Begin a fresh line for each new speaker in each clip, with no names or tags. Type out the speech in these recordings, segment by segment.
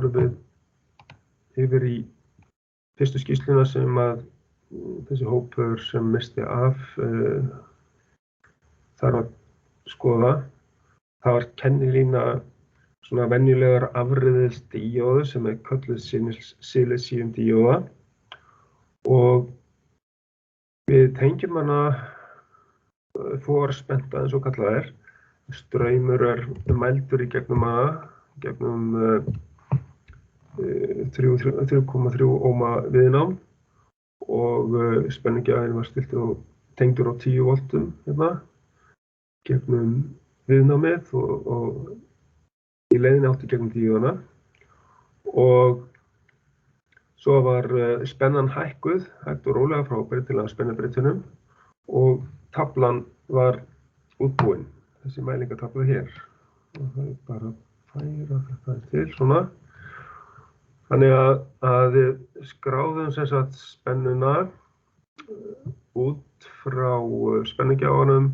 förum við yfir í fyrstu skýrsluna sem að þessi hópur sem missti af þarf að skoða. Það var kennilína svona venjulegar afriðisdíóðu sem kölluð silísíumdíóða og við tengjum hana forspenta eins og kallað er. Straumur mældur í gegnum hana, gegnum 3,3 óma viðnám og spennugjafinn var tengdur á 10 voltum hérna, gegnum viðnámið og í leiðinni átti gegnum díóðuna og svo var spennan hækkuð, hægt og rólega frá breytilega spennubreytunum og taflan var útbúin, þessi mælingatafla hér. Og það bara að færa þetta til svona. Þannig að við skráðum sem sagt spennuna út frá spennugjafanum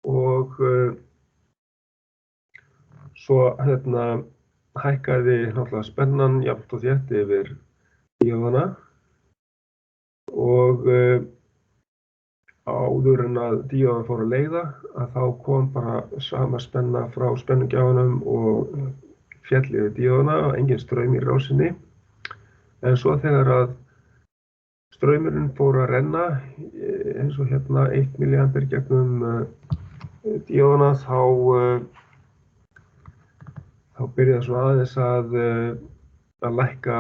og svo hækkaði náttúrulega spennan jafnt og þétt yfir díóðana og áður en að díóðan fór að leiða að þá kom bara sama spenna frá spennugjafanum og féll yfir díóðana og engin straum í rásinni. En svo þegar að straumurinn fór að renna eins og hérna 1 milliampere gegnum díóðana þá byrjaði svo aðeins að lækka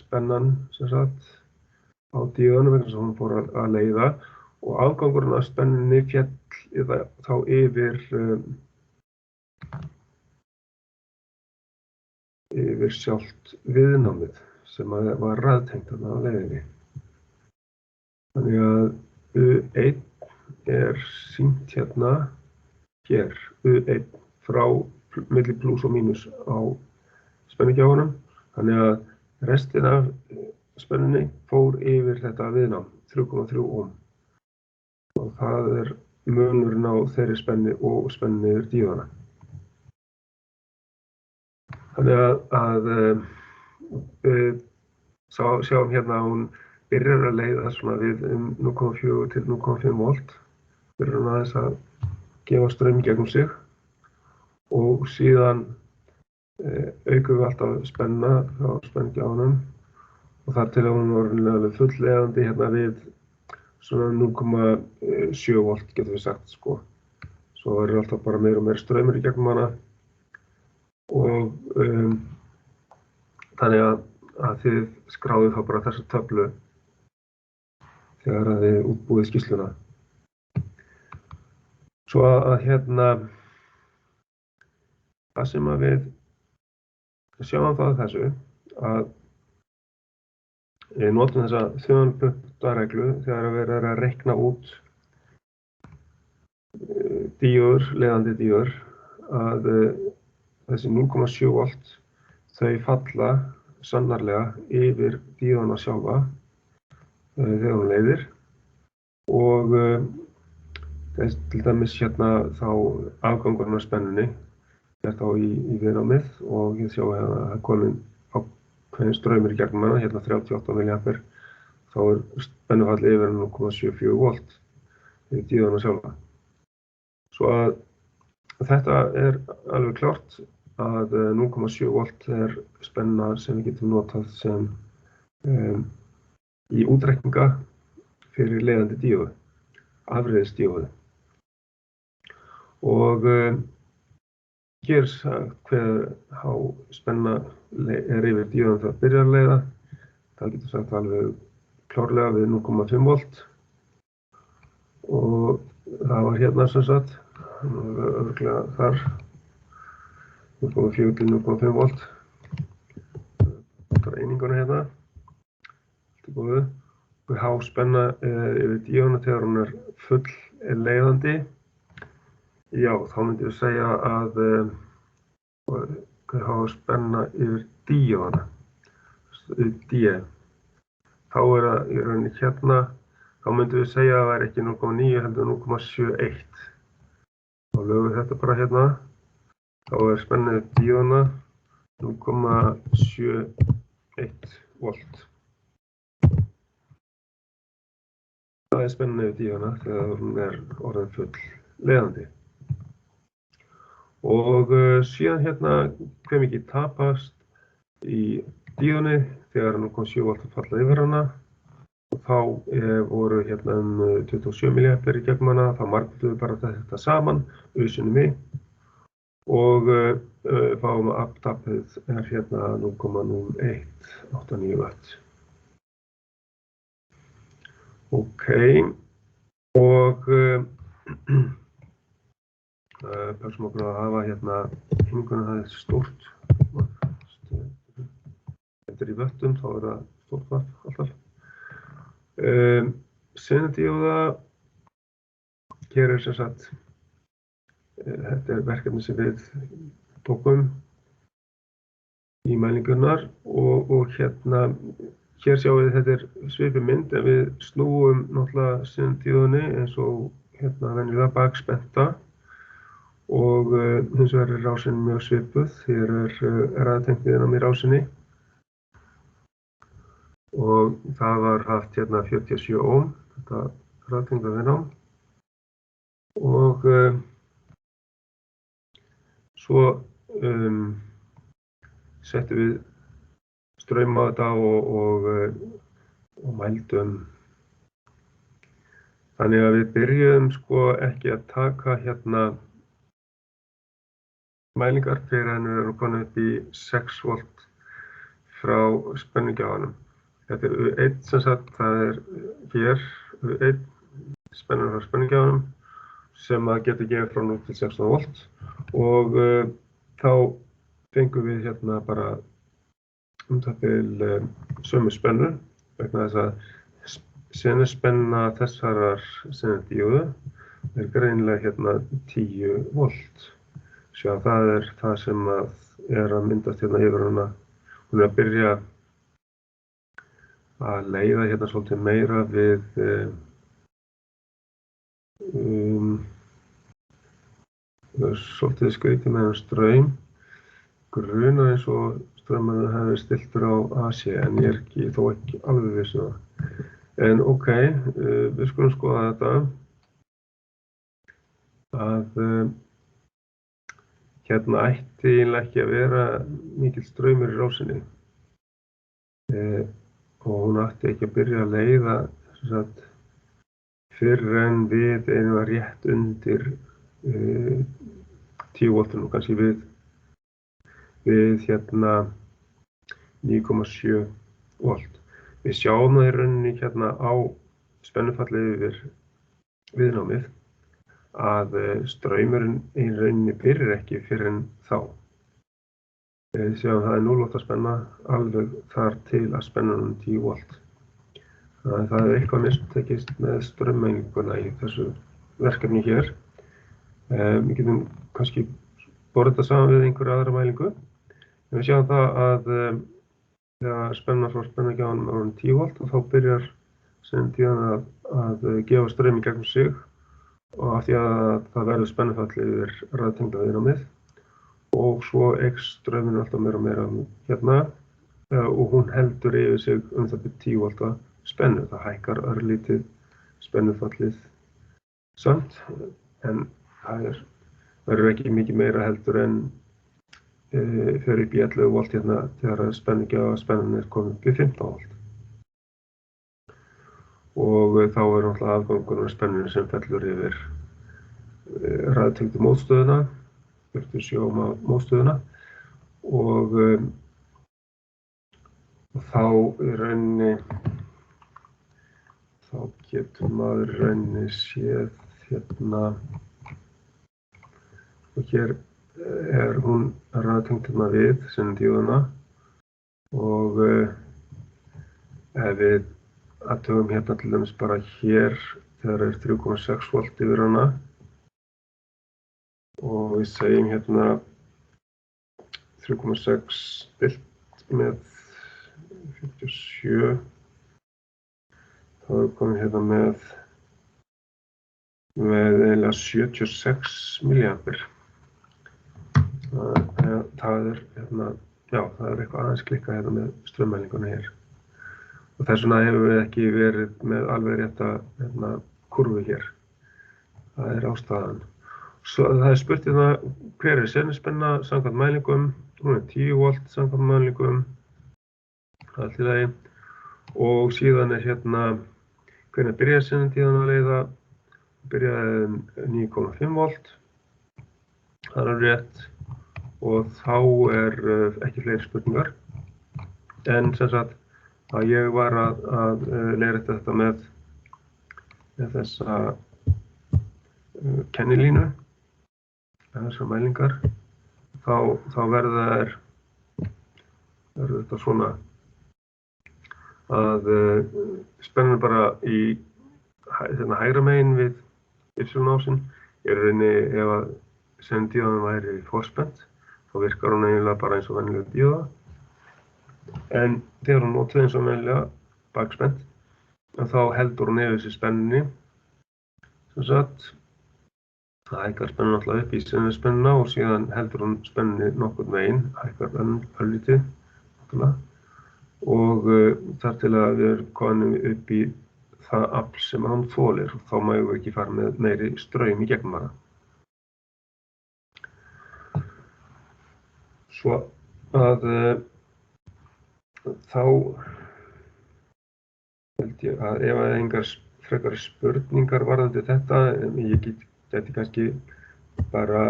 spennan sem sagt á díóðanum vegna þess að hún fór að leiða og afgangurinn af spennunni féll þá yfir sjálft viðnámið sem var raðtengt þarna á leiðinni. Þannig að U1 sýnt hérna hér, U1 frá milli plús og mínus á spennugjafanum. Þannig að restin af spennunni fór yfir þetta viðnám, 3,3 ohm. Og það munurinn á þeirri spennu og spennunni yfir díóðana. Þannig að við sjáum hérna að hún byrjar að leiða svona við 0,4 til 0,5 volt. Byrjar hún aðeins að gefa straum gegnum sig og síðan aukum við alltaf spennuna frá spennugjafanum og þar til að hún var alveg fullleiðandi hérna við svona 0,7 volt getum við sagt sko. Svo verður alltaf bara meira og meira straumur í gegnum hana og þannig að þið skráðuð þá bara þessa töflu þegar að þið útbúið skýrsluna. Svo að hérna það sem að við sjáum það þessu að við notum þessa þjóðanpunktareglu þegar að vera að reikna út díóður, leiðandi díóður að þessi 0,7 volt þau falla sannarlega yfir díóðana sjálfa þegar hún leiðir og þess til dæmis hérna þá afgangurinn af spennunni þá í viðnámið og ég sjá hérna að komin ákveðin straumur í gegnum hana, hérna 38 milliampere, þá spennufall yfir 0,74 volt yfir díóðana sjálfa. Svo að þetta alveg klárt að 0,7 volt spenna sem við getum notað sem í útreikninga fyrir leiðandi díóðu, afreiðisdíóðu. Og hér hver há spenna yfir díóðan þegar byrjar að leiða. Það getur sagt alveg klárlega við 0,5 volt og það var hérna sem sagt, örugglega þar 0,4 til 0,5 volt. Það er eininguna hérna. Allt góðu. Há spenna yfir díóðana þegar hún full leiðandi. Já, þá myndum við segja að há spenna yfir díóðana. D. Þá það í rauninni hérna, þá myndum við segja að það væri ekki 0,9 heldur 0,71. Þá lögum við þetta bara hérna. Þá spennið díóðana 0,71 volt. Það spennandi við díóna þegar hún orðin full leiðandi. Og síðan hérna hve mikið tapast í díóni þegar 0,7 volt falla yfir hana. Og þá voru hérna 27 milliampere í gegnum hana, þá margfalduðum við bara þetta saman, auðsunum í. Og fáum að aftapið hérna 0,0189 watt. Ok, og pössum okkur að hafa hérna hringuna það stórt. Þetta í vöttum, þá það stórt vatn alltaf. Senadíóða hér sem sagt, þetta verkefni sem við tókum í mælingarnar og hérna hér sjáum við þetta svipið mynd en við snúum náttúrulega senadíóðunni eins og hérna venjulega bakspenta og hins vegar rásin mjög svipuð. Hér raðtengt viðnám í rásinni og það var haft hérna 47 ohm, þetta raðtengda viðnám og svo settum við straum á þetta og mældum. Þannig að við byrjuðum sko ekki að taka hérna mælingar fyrir en við erum komin upp í 6 volt frá spennugjafanum. Þetta U1 sem sagt, það hér U1 spennur frá spennugjafanum sem að getur gefið frá 0 til 16 volt og þá fengum við hérna bara það til sömu spennu vegna þess að senuspenna þessarar senadíóðu greinilega hérna 10 volt. Sjá, það það sem að myndast hérna yfir hana. Hún að byrja að leiða hérna svolítið meira við svolítið skrítið með straum. Grunar eins og straumarnir hefði stiltur á AC en ég þó ekki alveg viss það. En ok, við skulum skoða þetta að hérna ætti eiginlega ekki að vera mikill straumur í rásinni og hún ætti ekki að byrja að leiða fyrr en við erum rétt undir 10 voltunum, kannski við hérna 9,7 volt. Við sjáum það í rauninni hérna á spennufalli yfir viðnámið að straumurinn í rauninni byrjar ekki fyrr en þá. Við sjáum það 0 volt að spenna alveg þar til að spennunum 10 volt. Þannig að það eitthvað mistekist með straummælinguna í þessu verkefni hér. Við getum kannski borið þetta saman við einhverja aðra mælingu. Við sjáum það að þegar spenna frá spennugjafanum er 10 volt og þá byrjar senadíóðan að gefa straum í gegnum sig og af því að það verður spennufall yfir raðtengda viðnámið og svo eykst strauminn alltaf meira og meira hérna og hún heldur yfir sig það til 10 volta spennu. Það hækkar örlítið spennufallið samt en það verður ekki mikið meira heldur en fyrir upp í 11 volt hérna þegar spennan komin upp í 15 volt. Og þá náttúrulega afgangurinn af spennunni sem fellur yfir raðtengdu mótstöðuna, 47 ohm mótstöðuna og þá í rauninni þá getur maður í rauninni séð hérna og hér hún raðtengd hérna við senadíóðuna og ef við athugum hérna til dæmis bara hér þegar 3,6 volt yfir hana og við segjum hérna 3,6 stilt með 47 þá erum við komin hérna með eiginlega 76 milliampere. Það hérna já, það eitthvað aðeins klikkað hérna með straummælinguna hér. Og þess vegna hefur við ekki verið með alveg rétta kurvu hér. Það ástæðan. Svo það spurt hérna hver senuspenna samkvæmt mælingum. Hún 10 volt samkvæmt mælingum. Allt í lagi. Og síðan hérna hvenær byrjaði sennutíðan að leiða. Byrjaði 9,5 volt. Það rétt. Og þá ekki fleiri spurningar. En sem sagt að ég var að leiðrétta þetta með þessa kennilínu, þessar mælingar, þá verður þetta svona að spennan bara í hægra megin við y-ásinn rauninni ef að sendíóðan væri forspennt, þá virkar hún eiginlega bara eins og venjuleg díóða. En þegar hún notuð eins og venjulega bakspennt, þá heldur hún yfir þessi spennunni. Sem sagt, það hækkar spennuna alltaf upp í sennuspennuna og síðan heldur hún spennunni nokkurn veginn, hækkar örlítið, og þar til að við erum komin upp í það afl sem hann þolir og þá megum við ekki fara með meiri straum í gegnum hana. Svo að þá held ég að ef að engar frekari spurningar varðandi þetta, ég geti kannski bara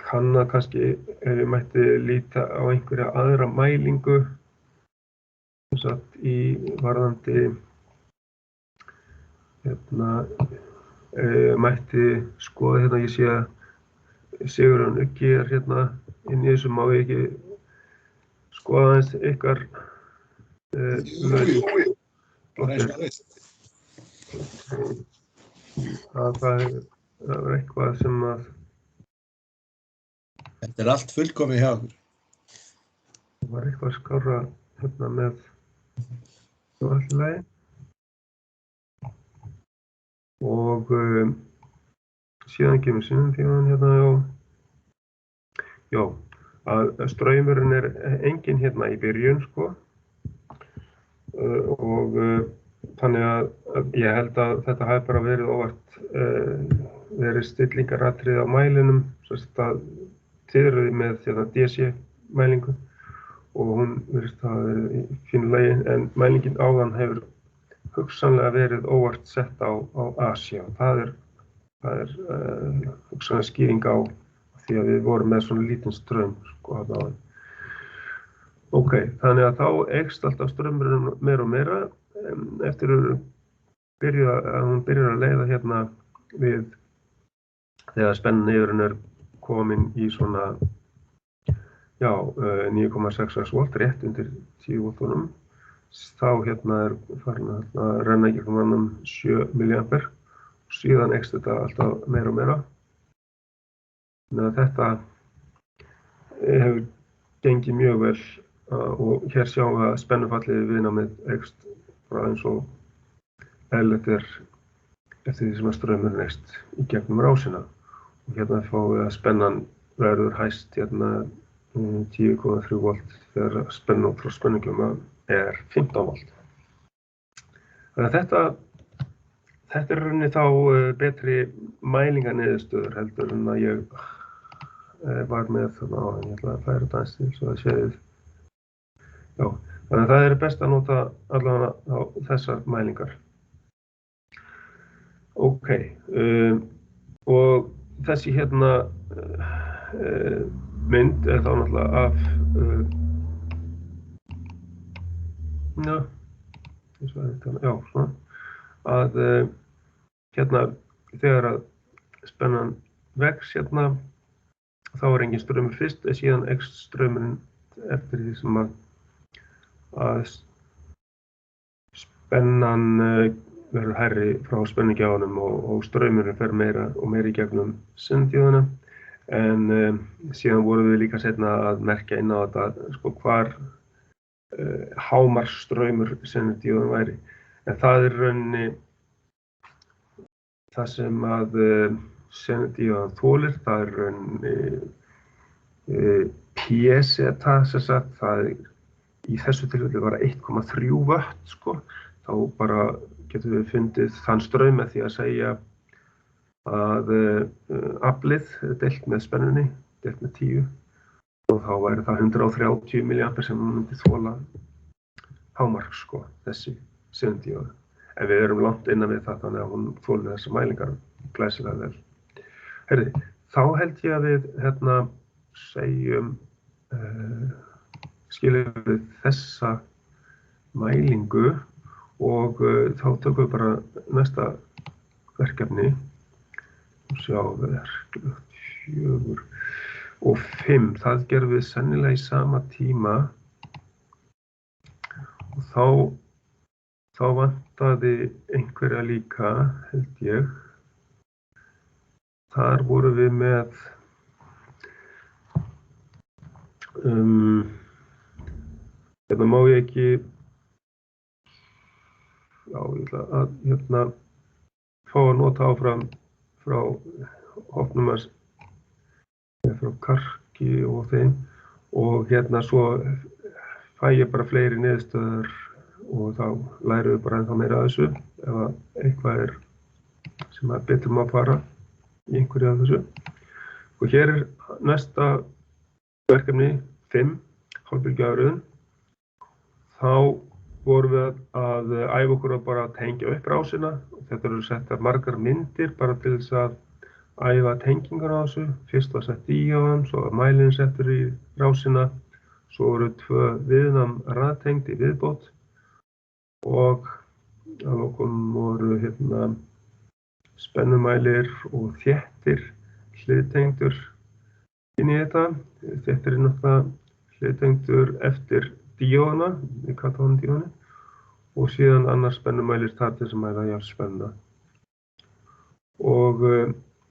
kanna kannski ef ég mætti líta á einhverja aðra mælingu í varðandi mætti skoða hérna, ég sé að Sigurjón Uggi hérna inn í þessu, má ég ekki skoða aðeins ykkar
Jú, bara eins og veist.
Það eitthvað sem að
Þetta allt fullkomið hjá okkur.
Það var eitthvað skárra hérna með allt í lagi. Og síðan kemur sennutíðan hérna, já, að straumurinn enginn hérna í byrjun, sko. Og þannig að ég held að þetta hafi bara verið óvart verið stillingaratriði á mælinum, að tilrauði með DC mælingu og hún virðist hafa verið í fínu lagi, en mælingin áðan hefur hugsanlega verið óvart sett á Asía. Það er hugsanlega skýring á því að við vorum með svona lítinn straum, sko, þarna áðan. Ok, þannig að þá eykst alltaf straumurinn meira og meira eftir að hún byrjar að leiða hérna við þegar spennan yfirinn komin í svona 9,66 volt, rétt undir 10 voltunum. Þá hérna farin að renna í gegnum hann 7 milliampere og síðan eykst þetta alltaf meira og meira. Þannig að þetta hefur gengið mjög vel. Og hér sjáum við að spennufallið viðnámið eykst bara eins og eðlilegt eftir því sem að straumurinn eykst í gegnum rásina. Og hérna fáum við að spennan verður hæst hérna 10,3 volt þegar spennan frá spennugjöfum 15 volt. Þannig að þetta rauninni þá betri mælingarniðurstöður heldur en að ég var með þarna áðan. Ég ætla að færa þetta aðeins til svo að séð. Já, þannig að það best að nota allavega á þessar mælingar. Ok, og þessi hérna mynd þá náttúrulega af svona að hérna þegar að spennan vex hérna þá engin straumur fyrst en síðan eykst straumurinn eftir því sem að spennan verður hærri frá spennugjafanum og straumurinn fer meira og meira í gegnum sennutíðana. En síðan vorum við líka seinna að merkja inn á þetta sko hvar hámarksstraumur sennutíðan væri. En það rauninni það sem að sennutíðan þolir, það rauninni P-seta sem sagt, það í þessu tilfelli var 1,3 watt sko, þá bara getum við fundið þann straum með því að segja að aflið deilt með spennunni, deilt með 10 og þá væri það 130 milliampere sem myndi þola hámark sko, þessi silindíóða. En við erum langt innan við það þannig að hún þolir þessar mælingar glæsilega vel. Heyrði, þá held ég að við segjum skiljum við þessa mælingu og þá tökum við bara næsta verkefni og sjá verkefni 4 og 5. Það gerum við sennilega í sama tíma og þá vantaði einhverja líka, held ég. Þar vorum við með hérna má ég ekki já, ég ætla að fá að nota áfram frá hópnum hans frá Karki og þeim og svo fæ ég bara fleiri niðurstöður og þá lærum við bara ennþá meira af þessu ef að eitthvað sem að betur má fara í einhverju af þessu. Og hér næsta verkefni 5, hálfbylgjuafröðun. Þá vorum við að æfa okkur að bara tengja upp rásina. Þetta eru settar margar myndir bara til þess að æfa tengingar á þessu. Fyrst var sett díóðan, svo var mælinn settur í rásina, svo voru 2 viðnám raðtengd í viðbót og að lokum voru spennumælir og þéttir hliðtengdur inn í þetta. Þéttir náttúrulega hliðtengdur eftir díóðana, í katóndíóðanni og síðan annar spennumælir þar til þess að mæla jafnspennuna. Og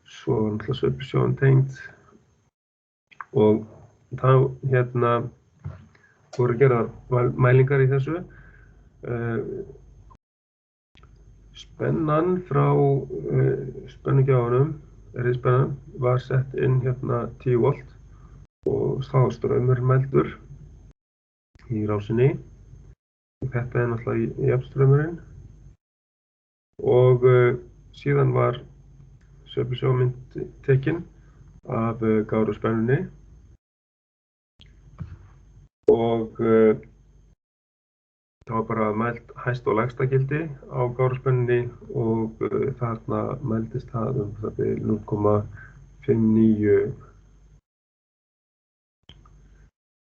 svo var náttúrulega sveiflusjóðan tengd og þá voru gerðar mælingar í þessu. Spennan frá spennugjafanum, riðspennan, var sett inn 10 volt og þá straumur mældur í rásinni. Þetta náttúrulega jafnstraumurinn og síðan var sveiflusjóðmynd tekin af gáruspennunni og það var bara mælt hæsta og lægsta gildi á gáruspennunni og þarna mældist það 0,59.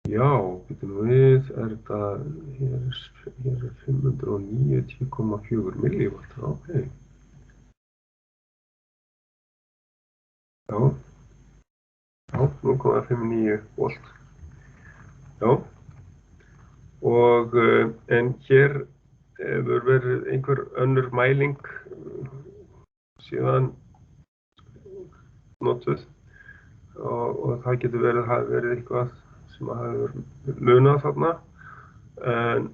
Já, býtum við, þetta, hér 590,4 millivolt, ok. Já, 0,59 volt. Já, og en hér hefur verið einhver önnur mæling síðan notuð og það getur hafi verið eitthvað sem hefur munað þarna en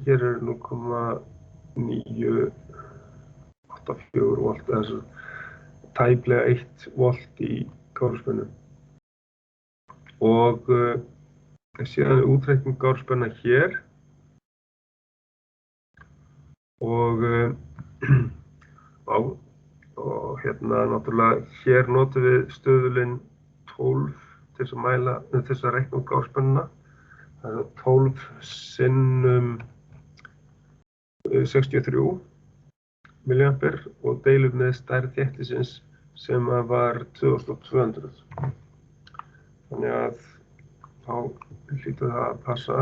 hér 0,984 volt eða tæplega 1 volt í gáruspennu og síðan útreikning gáruspenna hér og náttúrulega hér notum við stöðulinn 12 til þess að mæla, til þess að reikna út gáruspennuna. Það 12 sinnum 63 milliampere og deilum með stærð þéttisins sem var 2200. Þannig að þá hlýtur það að passa.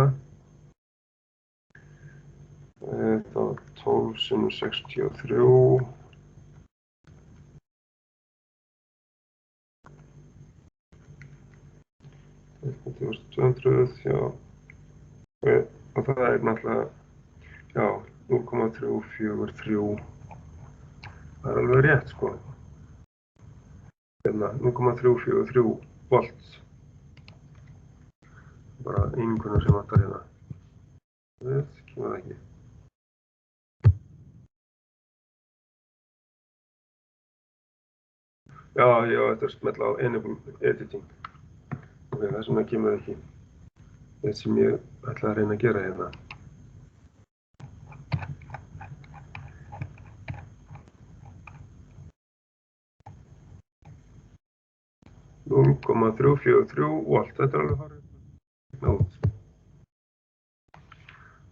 Þetta var 12 sinnum 63. 2200, já, og það náttúrulega, já, 0,343, það alveg rétt, sko. 0,343 volt, bara einhverjum sem vantar hérna. Við kemur það ekki. Já, ég á eftir að smetla á Enable Editing. Ok, þess vegna kemur ekki þetta sem ég ætla að reyna að gera hérna. 0,343 volt, þetta alveg farið út.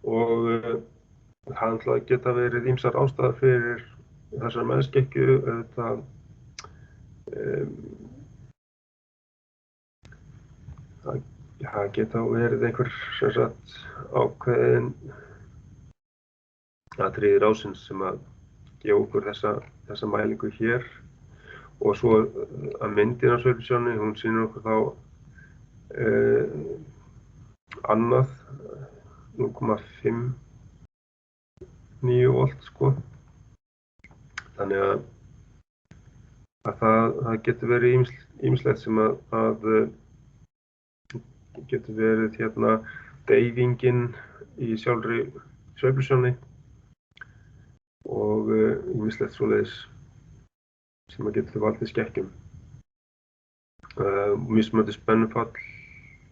Og það ætlaði geta verið ýmsar ástæður fyrir þessar meðskekkju, það geta verið einhver ákveðin atriði í rásins sem að gefa okkur þessa mælingu hér. Og svo að myndin af sveiflusjónni, hún sýnir okkur þá annað 0,59 volt sko. Þannig að það getur verið ýmislegt sem að getur verið hérna deyfingin í sjálfri sveiflusjónni og ýmislegt svoleiðis sem að getur valdið skekkjum. Mismunandi spennufall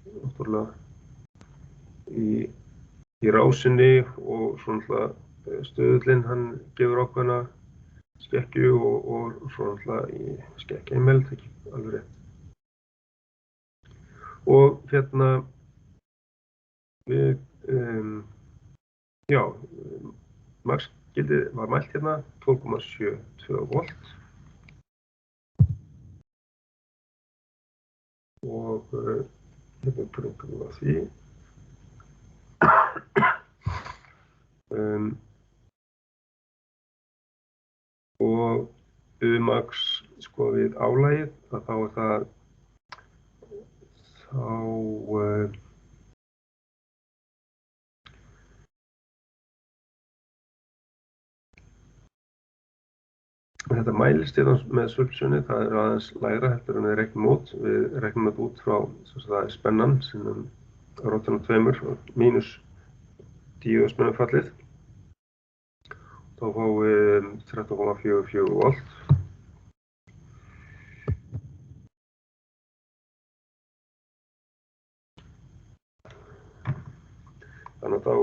náttúrulega í rásinni og svo náttúrulega stöðullinn, hann gefur ákveðna skekkju og svo náttúrulega skekkja í meðaltæki, alveg rétt. Og hérna maksgildið var mælt hérna 12,72 volt. Og hérna pröngum við að því. Og max sko við álagið, þá það þetta mælist hérna með sveiflusjónni, það aðeins lægra heldur en við reiknum út. Við reiknum þetta út frá það er spennan sem rótin á 2 mínus 10 spennufallið. Þá fáum við 13,44 volt. Þannig að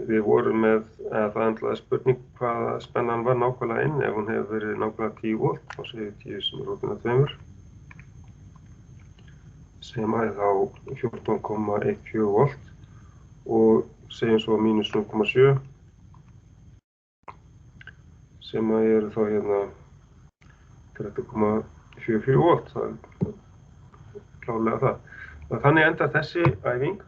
við vorum með, það endlaði spurning hvaða spennan var nákvæmlega inn. Ef hún hefur verið nákvæmlega 10 volt, þá segjum við 10 sem er rótin á 2. Sem að þá 14,14 volt og segjum svo mínus 0,7 sem að eru þá hérna 13,44 volt. Það er klárlega það. Þannig endar þessi æfing.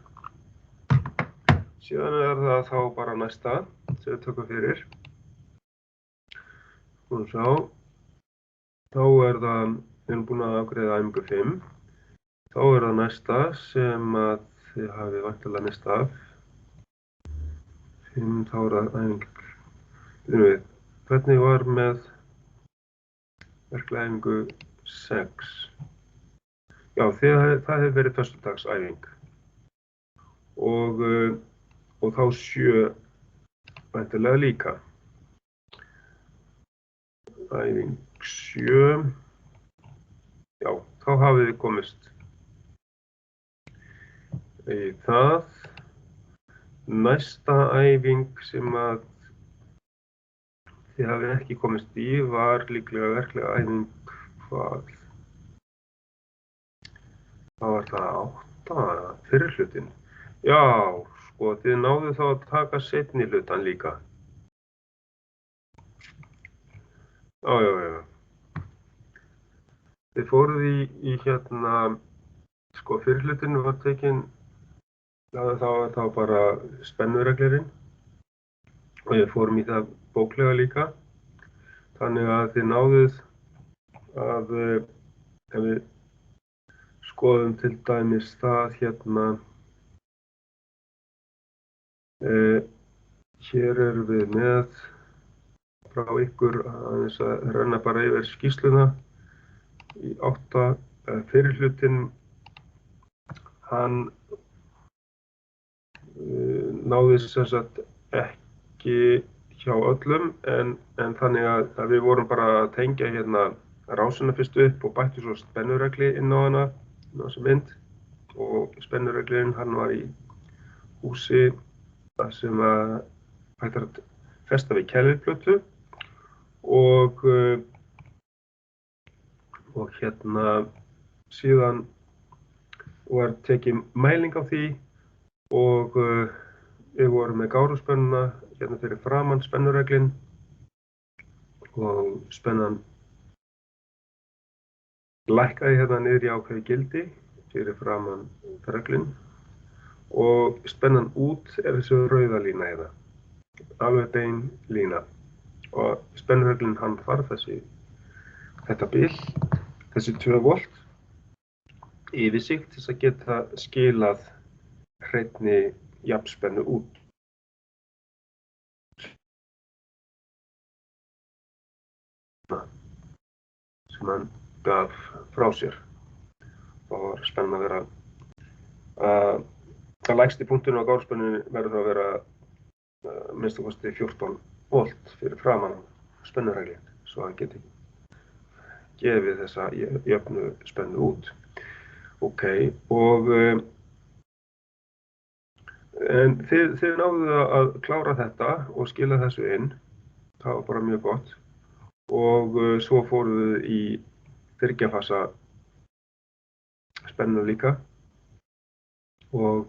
Síðan er það þá bara næsta sem við tökum fyrir. Skoðum sjá. Þá er það, við erum búin að afgreiða æfingu 5. Þá er það næsta sem að þið hafið væntanlega misst af. 5, þá er það æfing. Hvernig var með verklega æfingu 6? Já, það hefur verið föstudagsæfing. Og þá 7 væntanlega líka. Æfing 7. Já, þá hafið þið komist í það. Næsta æfing sem að þið hafið ekki komist í var líklega verklega æfing hvað? Það var það 8, fyrri hlutinn. Já, sko, þið náðuð þá að taka seinni hlutann líka. Já. Þið fóruð í hérna, sko, fyrri hlutinn var tekinn, það var bara spennureglirinn og við fórum í það bóklega líka. Þannig að þið náðuð að, ef við skoðum til dæmis það hérna, hér erum við með frá ykkur aðeins að renna bara yfir skýrsluna í 8. Fyrri hlutinn, hann náðist sem sagt ekki hjá öllum en þannig að við vorum bara að tengja hérna rásina fyrst upp og bættu svo spennuregli inn á hana, inn á þessa mynd. og spennureglurinn hann var í húsi þar sem að hægt er að festa við kelfiplötu og síðan var tekin mæling á því og við vorum með gáruspennuna hérna fyrir framan spennureglinn og spennan lækkaði hérna niður í ákveðið gildi fyrir framan reglinn og spennan út þessi rauða lína hérna, alveg bein lína og spennureglinn hann þarf þetta bil, þessi 2 volt yfir sig til að geta skilað hreinni jafnspennu út. Sem hann gaf frá sér. Það var spenna að vera það lægsti punkturinn á gáruspennunni verður að vera minnst kosti 14 volt fyrir framan spennureglinn svo hann geti gefið þessa jöfnu spennu út. Ok, og en þið náðuð að klára þetta og skila þessu inn. Það var bara mjög gott. Og svo fórum við í 3 fasa spennu líka. Og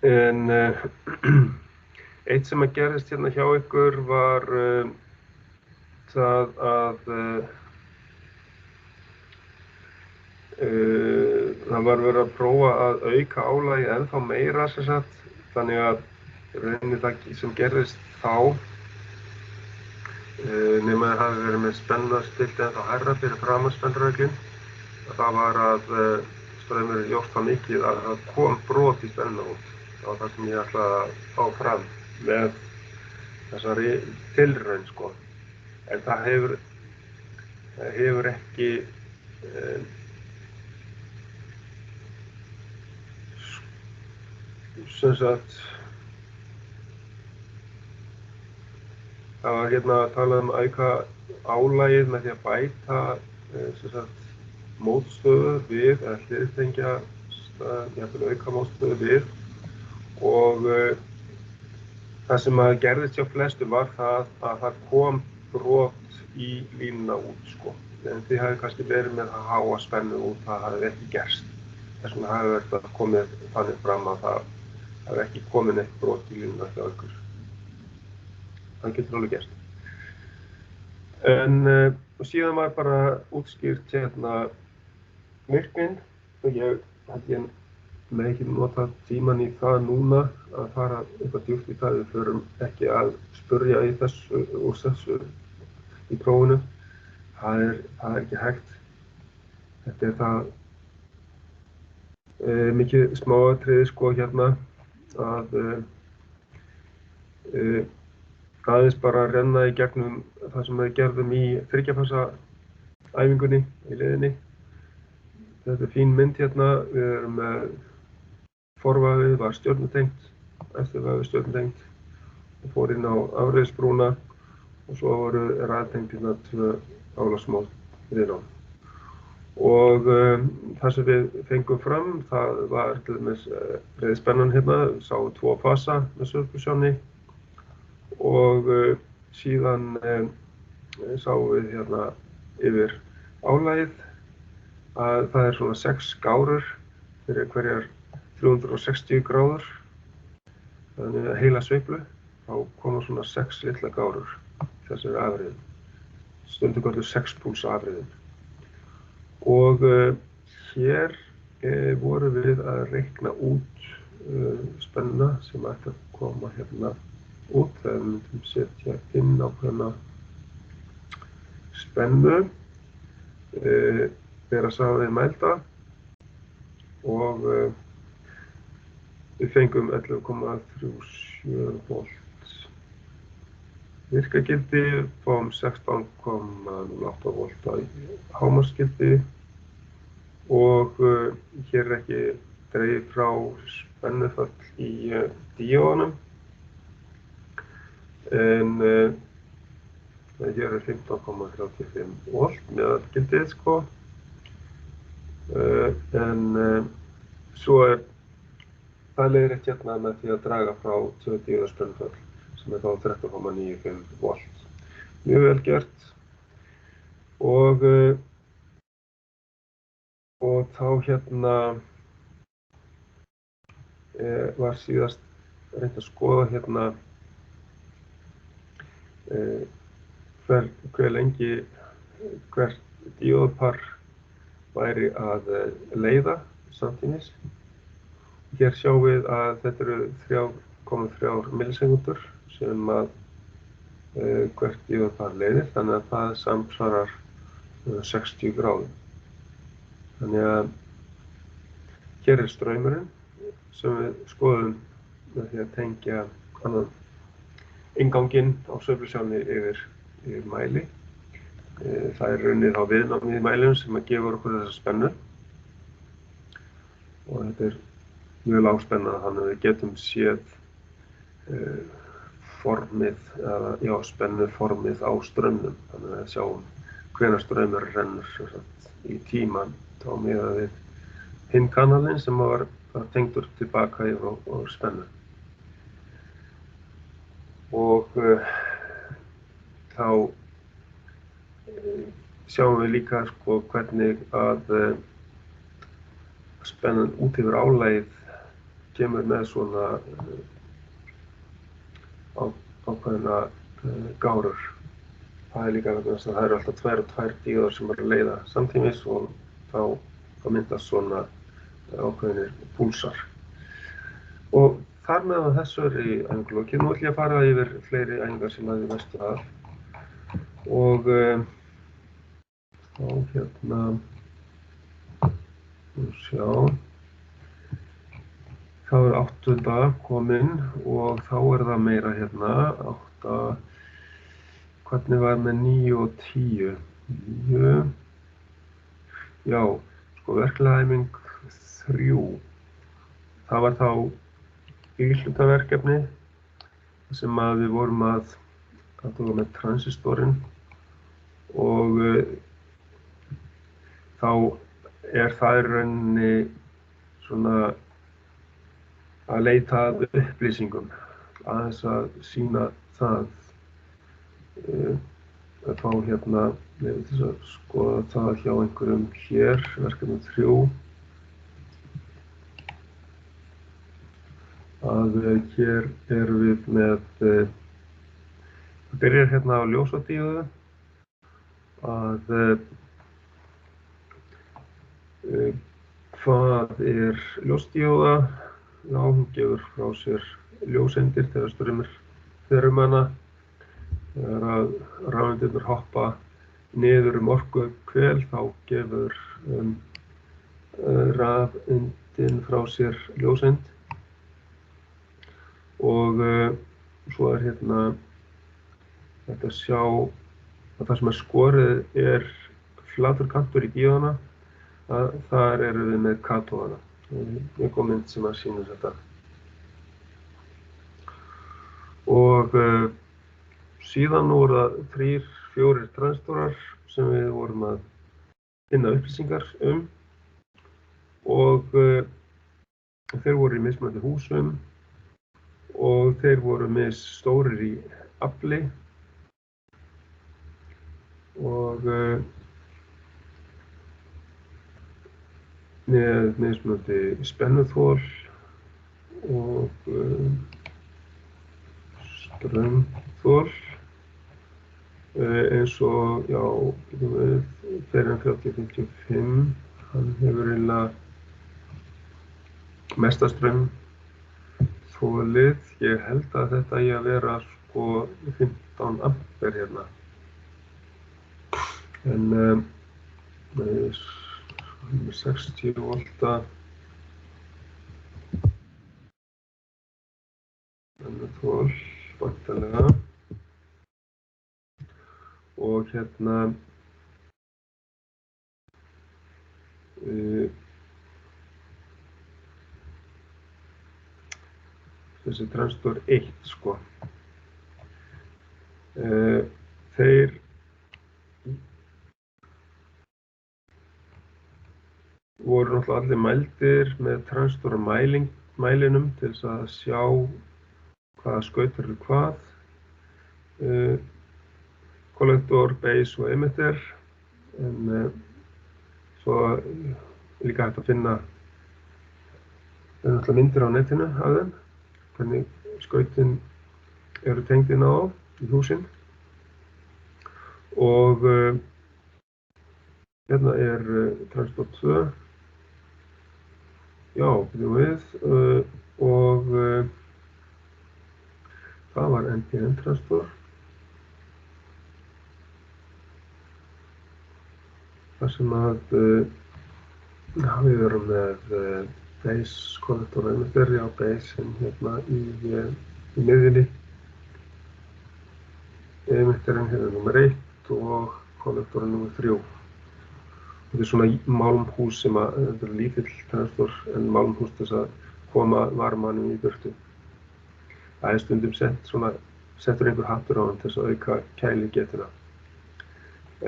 en eitt sem að gerðist hérna hjá ykkur var það að það var verið að prófa að auka álagið ennþá meira sem sagt, þannig að rauninni það sem gerðist þá nema að það hafi verið með spennustilti ennþá hærra fyrir framan spennureglinn, það var að straumurinn jókst það mikið að það kom brot í spennuna út. Það var það sem ég ætlaði að fá fram með þessari tilraun sko. En það hefur ekki sem sagt það var hérna að tala um að auka álagið með því að bæta sem sagt mótstöðu við eða hliðtengja jafnvel auka mótstöðu við og það sem að gerðist hjá flestum var það að það kom brot í línuna út sko. En þið hafi kannski verið með að háa spennu út, það hafi ekki gerst. Þess vegna hafi verið að komið þannig fram að það hafi ekki komið neitt brot í línuna hjá ykkur. Það getur alveg gerst. En síðan var bara útskýrt hérna virknin og ég með ekki nota tíman í það núna að fara eitthvað djúpt í það. Við förum ekki að spurja í þessu í prófinu. Það er ekki hægt. Þetta er það mikið smáatriði sko hérna að aðeins bara renna í gegnum það sem við gerðum í 3 fasa æfingunni í leiðinni. Þetta er fín mynd hérna. Við erum með forvafið var stjörnutengt, eftirvafið stjörnutengt og fór inn á afreiðisbrúna og svo voru raðtengt hérna 2 álasmál við á. Og það sem við fengum fram, það var til dæmis reiðspennan hérna, við sáum 2 fasa með surfusjóni og síðan sáum við hérna yfir álagið að það er svona 6 gárur fyrir hverjar 360 gráður, þannig að heila sveiflu, þá koma svona 6 litla gárur þessari afriðin, stundum kallað 6 púlsa afriðin. Og hér vorum við að reikna út spennuna sem ætti að koma hérna út þegar við myndum setja inn ákveðna spennu, vera saman við mælda og við fengum 11,37 volt virkagildi, fáum 16,08 volt á hámarksgildi og hér er ekki dregið frá spennufall í díóðunum en hér er 15,35 volt meðalgildið sko Svo það leiðrétt hérna með því að draga frá 2 díóða spennufall sem þá 13,95 volt. Mjög vel gert og þá hérna var síðast reynt að skoða hérna hver lengi hvert díóðapar væri að leiða samtímis. Hér sjáum við að þetta eru 3,3 millisekúndur sem að hvert díóðapar leiðir, þannig að það samsvarar 60 gráðum. Þannig að hér er straumurinn sem við skoðum með því að tengja annan innganginn á sveiflusjálfni yfir mæli. Það er runnið á viðnámið í mælinu sem að gefur okkur þessa spennu. Og þetta er mjög lág spenna, þannig að við getum séð spennuformið á straumnum. Þannig að við sjáum hvenær straumur rennur í tíman þá miðað við hinn kanalinn sem var tengdur tilbaka yfir spennu. Og þá sjáum við líka hvernig að spennan út yfir álagið kemur með svona ákveðna gárur. Það er líka vegna þess að það eru alltaf 2 og 2 díóðar sem eru að leiða samtímis og þá myndast svona ákveðnir púlsar. Og þar með að þessu er í æfingu lokið. Nú ætlum ég að fara yfir fleiri æfingar sem að við vestum að. Og þá hérna, sjá, þá er 8. kominn og þá er það meira hérna, 8, hvernig var með 9 og 10? 9, já, verklega æfing 3. Það var þá íhlutaverkefni sem að við vorum að tóka með transistorinn og þá er það í rauninni svona að leita að upplýsingum, aðeins að sýna það, að fá hérna til þess að skoða það hjá einhverjum hér, verkefni 3. Að hér erum við með, það byrjar hérna á ljósadíóðu, að hvað er ljósdíóða? Já, hún gefur frá sér ljóseindir þegar straumur fer hana. Þegar að rafeindirnar hoppa niður orkuhvel þá gefur rafeindin frá sér ljóseind. Og svo er hérna þetta að sjá að það sem er skorið er flatur kantur í díóðana. Þar erum við með katóðana. Mjög góð mynd sem að sýna þetta. Og síðan voru það 3-4 transistorar sem við vorum að finna upplýsingar og þeir voru í mismunandi húsum og þeir voru misstórir í afli og með mismunandi spennuþol og straumþol eins og, já, fyrir en 4055, hann hefur eiginlega mesta straumþolið. Ég held að þetta eigi að vera 15 ampere hérna. En 60 volta spennuþol, væntanlega. Og hérna þessi transistor 1 þeir voru náttúrulega allir mældir með transistormælinum til þess að sjá hvaða skautar eru hvað. Kollektor, base og emitter. En svo líka hægt að finna náttúrulega myndir á netinu af þeim, hvernig skautin eru tengd inn á í húsin. Og hérna transistor 2. Já, byrjum við. Og það var NPN transistor. Það sem að við erum með base, kollektor og emitter. Já, base hérna í miðjunni. Emitterinn hérna nummer 1 og kollektorinn nummer 3. Þetta svona málmhús sem þetta lítill transistor en málmhús til þess að koma varmanum í burtu. Það stundum settur einhver hattur á hann til þess að auka kæligetuna.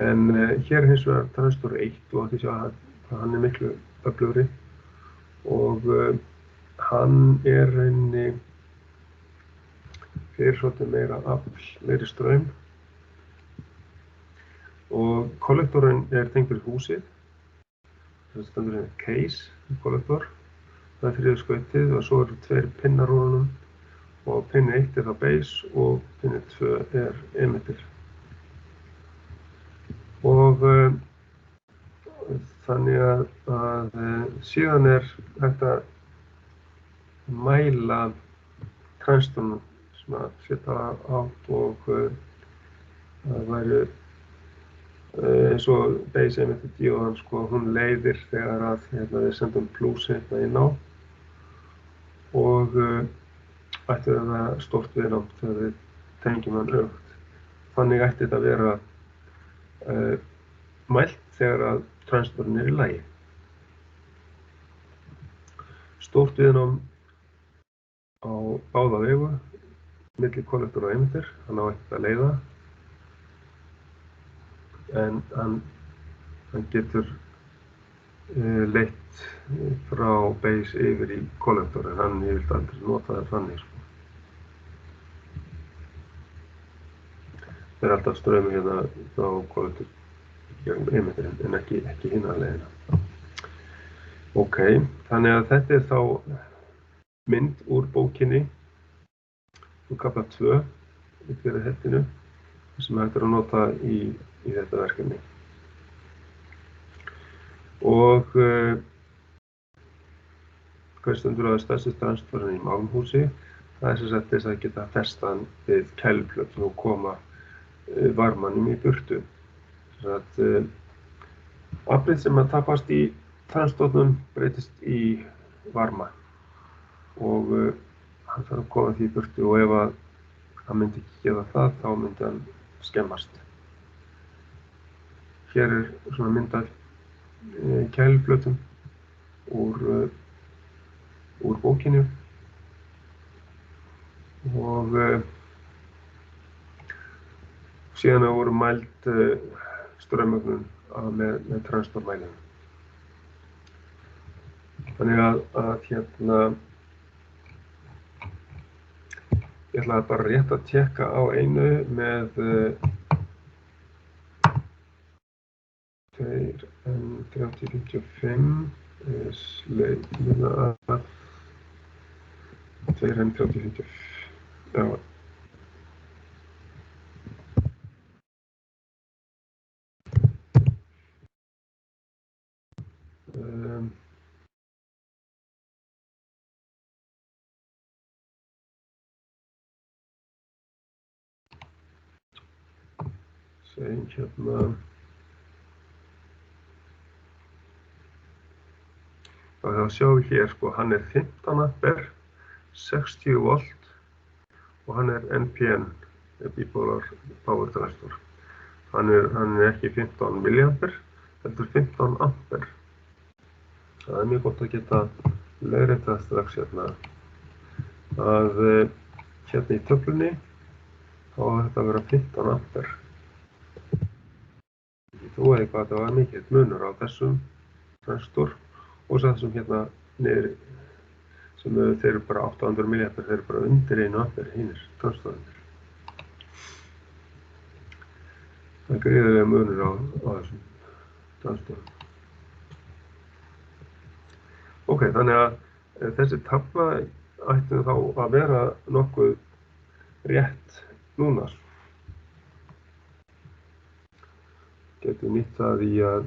En hér hins vegar transistor 1 og þið sjá að hann miklu öflugri og hann rauninni fyrir svolítið meira afl, meiri straum. Og kollektorinn tengdur í húsið. Það stendur hérna case, kollektor. Það þriðja skautið og svo eru 2 pinnar úr honum og pinni 1 þá base og pinni 2 emitter. Og þannig að síðan hægt að mæla transistorinn sem að setja átt og það væri eins og base emitter díóðan hún leiðir þegar að við sendum plús hérna inn á og ætti að vera stórt viðnám þegar við tengjum hann öfugt. Þannig ætti þetta að vera mælt þegar að transistorinn í lagi. Stórt viðnám á báða vegu, milli kollektor og emitter, hann á ekkert að leiða. En hann getur leitt frá base yfir í kollektor en hann yfirleitt aldrei nota það þannig. Það alltaf straumur hérna frá kollektor gegnum emitterinn en ekki hina leiðina. Ok, þannig að þetta þá mynd úr bókinni úr kafla 2 í fyrir hettinu sem hægt að nota í þetta verkefni. Og hvað stendur að stærsti transistorinn í málmhúsi? Það sem sagt þess að geta festa hann við kæliplötu og koma varmanum í burtu. Aflið sem að tapast í transistornum breytist í varma og hann þarf að koma því í burtu og ef að hann myndi ekki gera það þá myndi hann skemmast. Hér svona mynd af kæliplötum úr bókinni og síðan voru mæld straumögnun með transistormælinu. Þannig að hérna ég ætla bara rétt að tékka á einu með 2N3055 sleipina að 2N3055 já. Segjum hérna þá sjáum við hér hann 15 ampere, 60 volt og hann NPN, bipolar power transistor. Hann ekki 15 milliampere, heldur 15 ampere. Það mjög gott að geta leiðrétt það strax hérna að hérna í töflunni þá þetta vera 15 ampere. Ég trúi eitthvað að það var mikill munur á þessum transistor og svo þessum hérna niður sem þeir eru bara 800 milliampere, þeir eru bara undir 1 ampere hinnir transistorarnir. Það er gríðarlega munur á þessum transistorum. Ok, þannig að þessi tafla ætti þá að vera nokkuð rétt núna. Getum nýtt það í að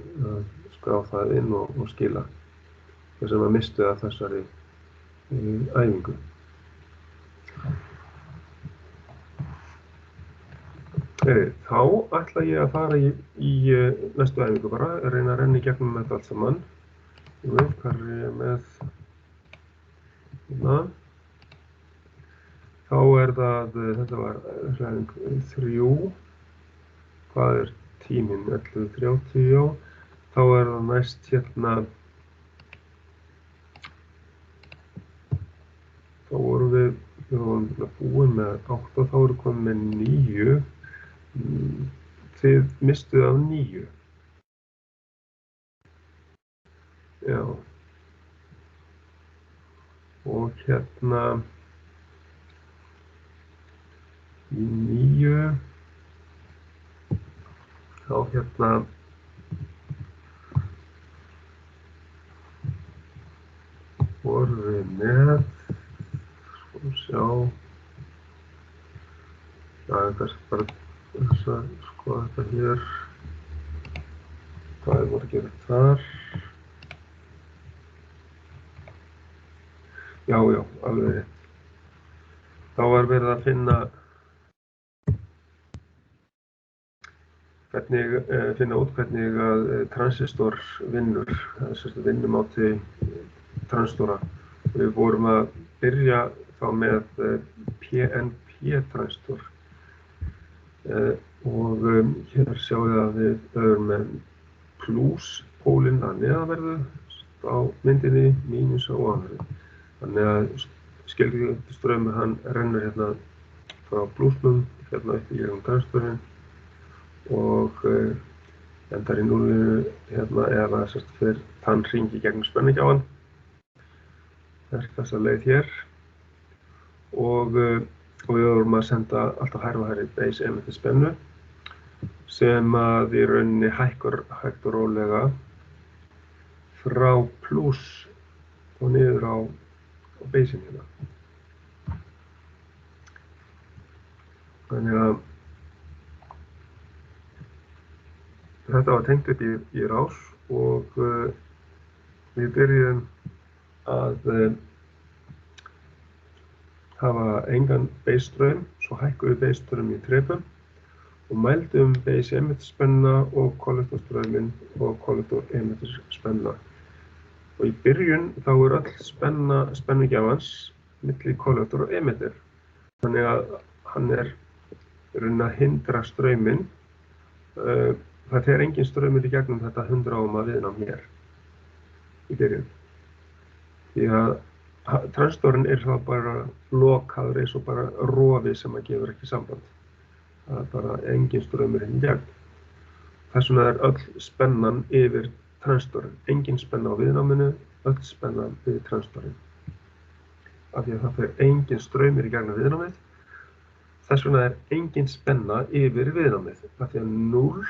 skrá það inn og skila það sem að mistu af þessari æfingu. Þá ætla ég að fara í næstu æfingu bara, reyna að renna í gegnum þetta allt saman. Ég veit hvað er ég með hérna. Þá er það, þetta var æfing 3, hvað er tíminn, 11:30, já. Þá er það næst hérna, þá vorum við búin með 8, þá erum við komin með 9. Þið mistuð af 9. Já. Og hérna, í 9, þá hérna, vorum við með, sko sjá, já, kannski bara þess að skoða þetta hér, hvað voru að gera þar. Já, alveg rétt. Þá var verið að finna út hvernig að transistor vinnur, þessi vinnumáti transistora. Við vorum að byrja þá með PNP transistor og hér sjáum við að við erum með pluspólinn að neðanverðu á myndinni, mínus á ofanverðu. Þannig að skilgreindisstraumur hann rennur hérna frá plusnum, hérna upp í gegnum transistorinn og endar í núllinu hérna eða fyrir þann hring í gegnum spennugjáfann. Þessa leið hér og við vorum að senda alltaf hærra og hærri base emitter spennu sem að í rauninni hækkar hægt og rólega frá plus og niður á basein hérna. Þannig að þetta var tengt upp í rás og við byrjuðum að hafa engan base straum, svo hækkuðu base straum í trefum og mældum base emitter spennuna og kollektorstrauminn og kollektor emitter spennuna. Og í byrjun þá er öll spennugjafans milli kollektor og emitter. Þannig að hann er raunin að hindra strauminn. Það fer engin straumur í gegnum þetta 100 ohma viðnám hér í byrjun. Því að transistorinn er þá bara lokaður eins og bara rofi sem að gefur ekki samband. Það er bara engin straumur inn í gegn. Þess vegna er öll spennan yfir transistorinn. Engin spenna á viðnáminu, öll spenna við transistorinn. Af því að það fer engin straumur í gegnum viðnámið. Þess vegna er engin spenna yfir viðnámið. Af því að 0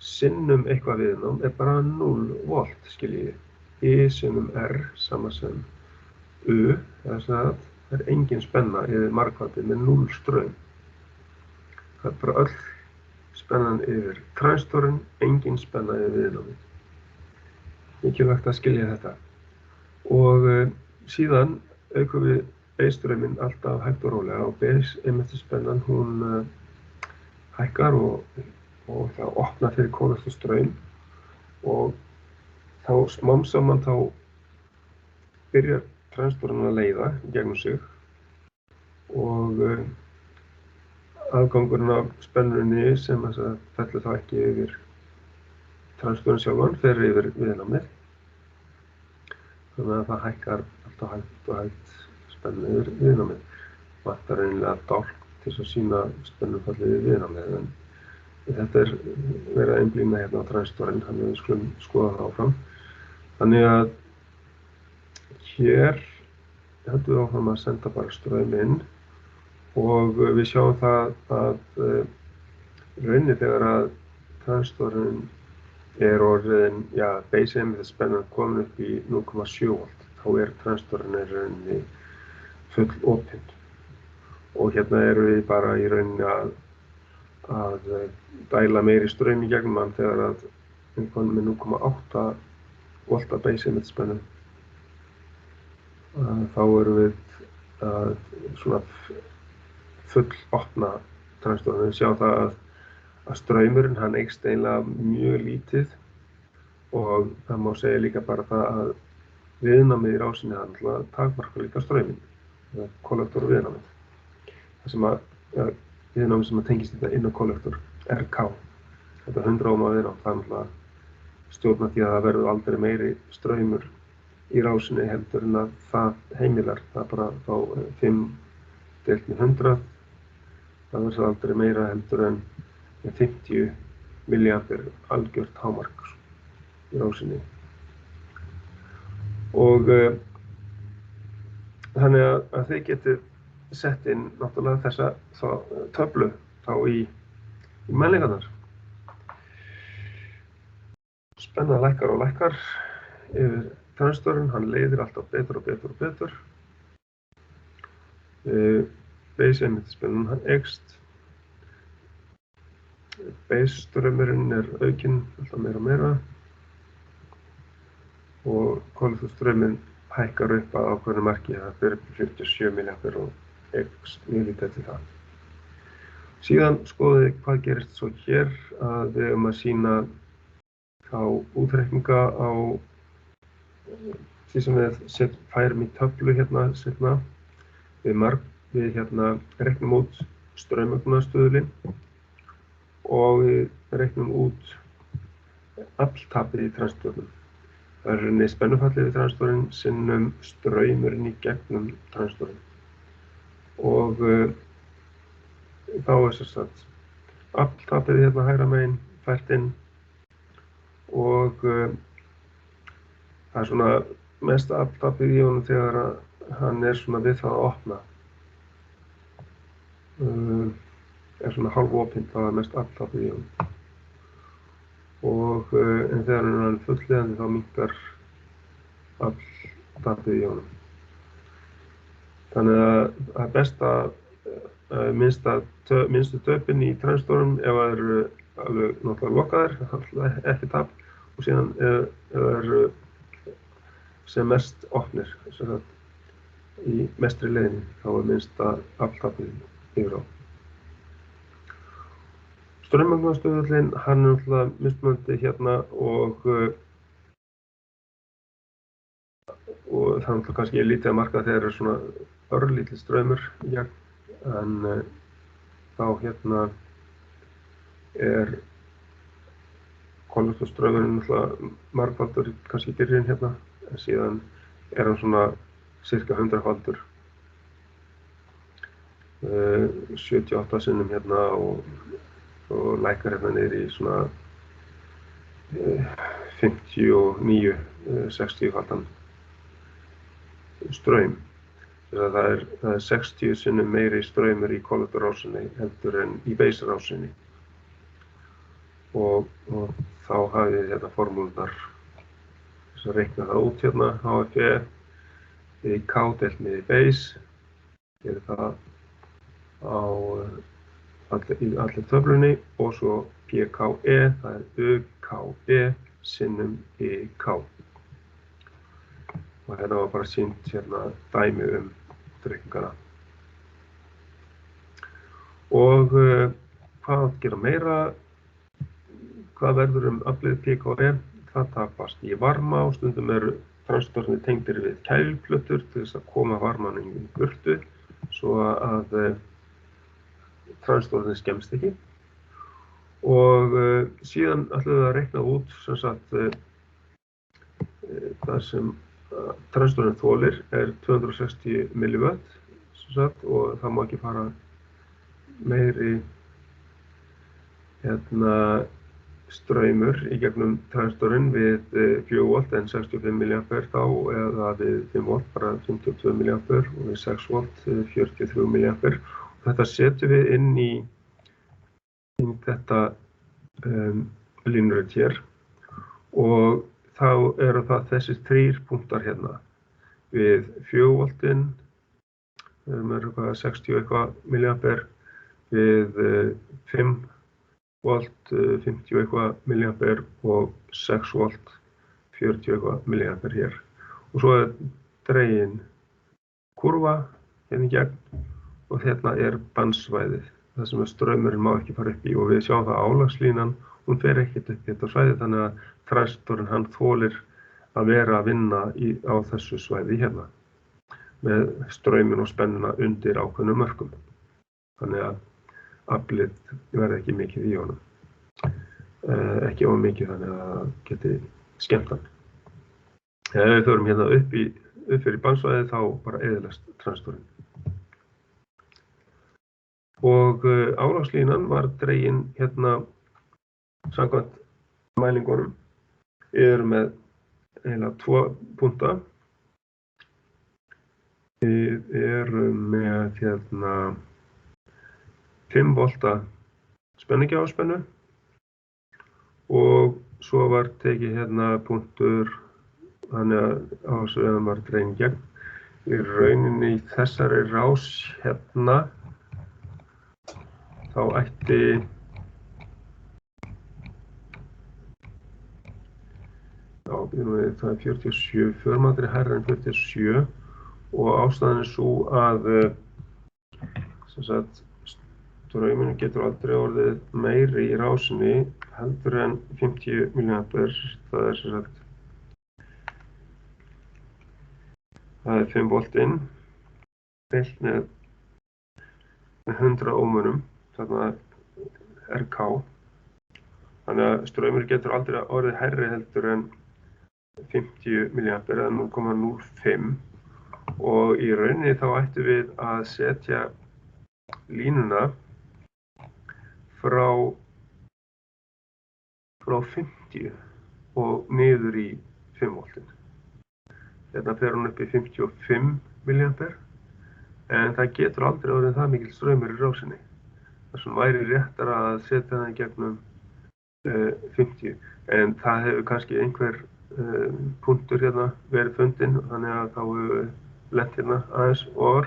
sinnum eitthvað viðnám er bara 0 volt, skiljið. I sinnum R sama sem U, þess að það er engin spenna yfir margfaldið með 0 straum. Það er bara öll spennan yfir transistorinn, engin spenna yfir viðnámið. Mikilvægt að skilja þetta. Og síðan aukum við base-strauminn alltaf hægt og rólega og base emitter spennan hún hækkar og það opnar fyrir kollektorstraum og þá smám saman þá byrjar transistorinn að leiða gegnum sig og aðgangurinn af spennunni sem fellur þá ekki yfir transistorinn sjálfan fer yfir viðnámið. Þannig að það hækkar alltaf hægt og hægt spennu yfir viðnámið. Vantar eiginlega dálk til að sýna spennufallið yfir viðnámið en þetta er verið að einblína hérna á transistorinn, þannig að við skulum skoða það áfram. Þannig að hér höldum við áfram að senda bara straum inn og við sjáum það að rauninni þegar að transistorinn er orðin, base emitter spennan komin upp í 0,7 volt, þá er transistorinn í rauninni full opinn. Og hérna erum við bara í rauninni að dæla meiri straum í gegnum hann þegar að við komum með 0,8 volta base emitter spennu. Þá erum við svona full opna transistorinn. Við sjáum það að straumurinn hann eykst eiginlega mjög lítið og það má segja líka bara það að viðnámið í rásinni hann alltaf takmarkar líka strauminn, kollektor og viðnámið. Það sem viðnámið sem tengist þetta inn á kollektor, RK, þetta 100 ohma viðnám, það er alltaf stjórna því að það verður aldrei meiri straumur í rásinni heldur en að það heimilar. Það bara þá 5 deilt með 100, það verður aldrei meira heldur en 50 milliampere algjört hámark í rásinni. Og þannig að þið getið sett inn náttúrulega þessa töflu þá í mælingarnar. Spenna lækkar og lækkar yfir transistorinn, hann leiðir alltaf betur og betur og betur. Base emitter spennan hann eykst. Base straumurinn er aukinn alltaf meira og meira og kollektor strauminn hækkar upp að ákveðnu marki, það fer upp í 47 milliampere og eykst mjög lítið eftir það. Síðan skoðið hvað gerist svo hér, að við að sýna þá útreikninga á því sem við færum í töflu hérna seinna. Við hérna reiknum út straumögnunarstöðulinn og við reiknum út afltapið í transistornum. Það er rauninni spennufallið við transistorinn sinnum straumurinn í gegnum transistorinn. Og þá er sem sagt afltapið hérna hægra megin fært inn og það er svona mesta afltapið í honum þegar hann er svona við það að opna. Er svona hálfopinn, það er mest afltapið í honum. Og en þegar hann er fullleiðandi þá minnkar afltapið í honum. Þannig að það er best að minnstu töpin í transistorum ef það eru alveg náttúrulega lokaðir, ekki tap, og síðan ef það eru sem mest opnir, sem sagt í mestri leiðinni, þá er minnsta afltapið yfir á. Straumögnunarstöðullinn, hann er náttúrulega mismunandi hérna og það er náttúrulega kannski lítið að marka þegar er svona örlítill straumur í gegn, en þá hérna er kollektorstraumurinn náttúrulega margfaldur kannski í byrjun hérna, en síðan er hann svona cirka 100-faldur, 78 sinnum hérna og lækkar hérna niður í svona 59, 60-faldan straum. Það er 60 sinnum meiri straumur í kollektorrásinni heldur en í base-rásinni. Og þá hafið þið hérna formúlunar þess að reikna það út hérna, HFE í K deilt með í base, gerir það í allir töflunni, og svo PKE, það er UKE sinnum EK. Og hérna var bara sýnt hérna dæmi útreikningana. Og hvað að gera meira? Hvað verður aflið PKE? Það tapast í varma og stundum eru transistorarnir tengdir við kælplötur til þess að koma varmanum í burtu svo að transistorarnir skemmst ekki. Og síðan ætlum við að reikna út sem sagt það sem transistorinn þolir er 260 mW sem sagt, og það má ekki fara meiri straumur í gegnum transistorinn við 4 volt en 65 milliampere þá eða við 5 volt bara 52 milliampere og við 6 volt 43 milliampere. Og þetta setjum við inn í þetta línurrit hér og þá eru það þessir 3 punktar hérna við 4 voltinn, við erum með eitthvað 60 eitthvað milliampere, við 5 volt 50 eitthvað milliampere og 6 volt 40 eitthvað milliampere hér. Og svo dregin kurva hérna í gegn og hérna bandsvæðið, það sem straumurinn má ekki fara upp í og við sjáum það álagslínan, hún fer ekkert upp í þetta svæði þannig að transistorinn hann þolir að vera að vinna á þessu svæði hérna með straumin og spennuna undir ákveðnum mörkum. Þannig að aflið verði ekki mikið í honum. Ekki of mikið þannig að það geti skemmt hann. Ef við förum hérna upp fyrir bandsvæðið þá bara eyðilegst transistorinn. Og álagslínan var dregin hérna samkvæmt mælingunum. Við erum með eiginlega 2 punkta. Við erum með hérna 5 volta spenningjáspennur og svo var tekið hérna punktur þannig að ásveðan var dregin í gegn. Í rauninni í þessari rás hérna þá ætti það 47, förmatri hærra en 47 og ástæðan svo að straumurinn getur aldrei orðið meiri í rásinni heldur en 50 milliampere, það er 5 voltinn deilt með 100 ohmunum, þarna RK. Þannig að straumurinn getur aldrei orðið hærri heldur en 50 milliampere eða 0,05 og í rauninni þá ættum við að setja línuna frá 50 og niður í 5 voltinn. Hérna fer hún upp í 55 milliampere en það getur aldrei orðið það mikill straumur í rásinni. Þess vegna væri réttara að setja það í gegnum 50 en það hefur kannski einhver punktur hérna verið fundinn þannig að þá hefur lent hérna aðeins ofar.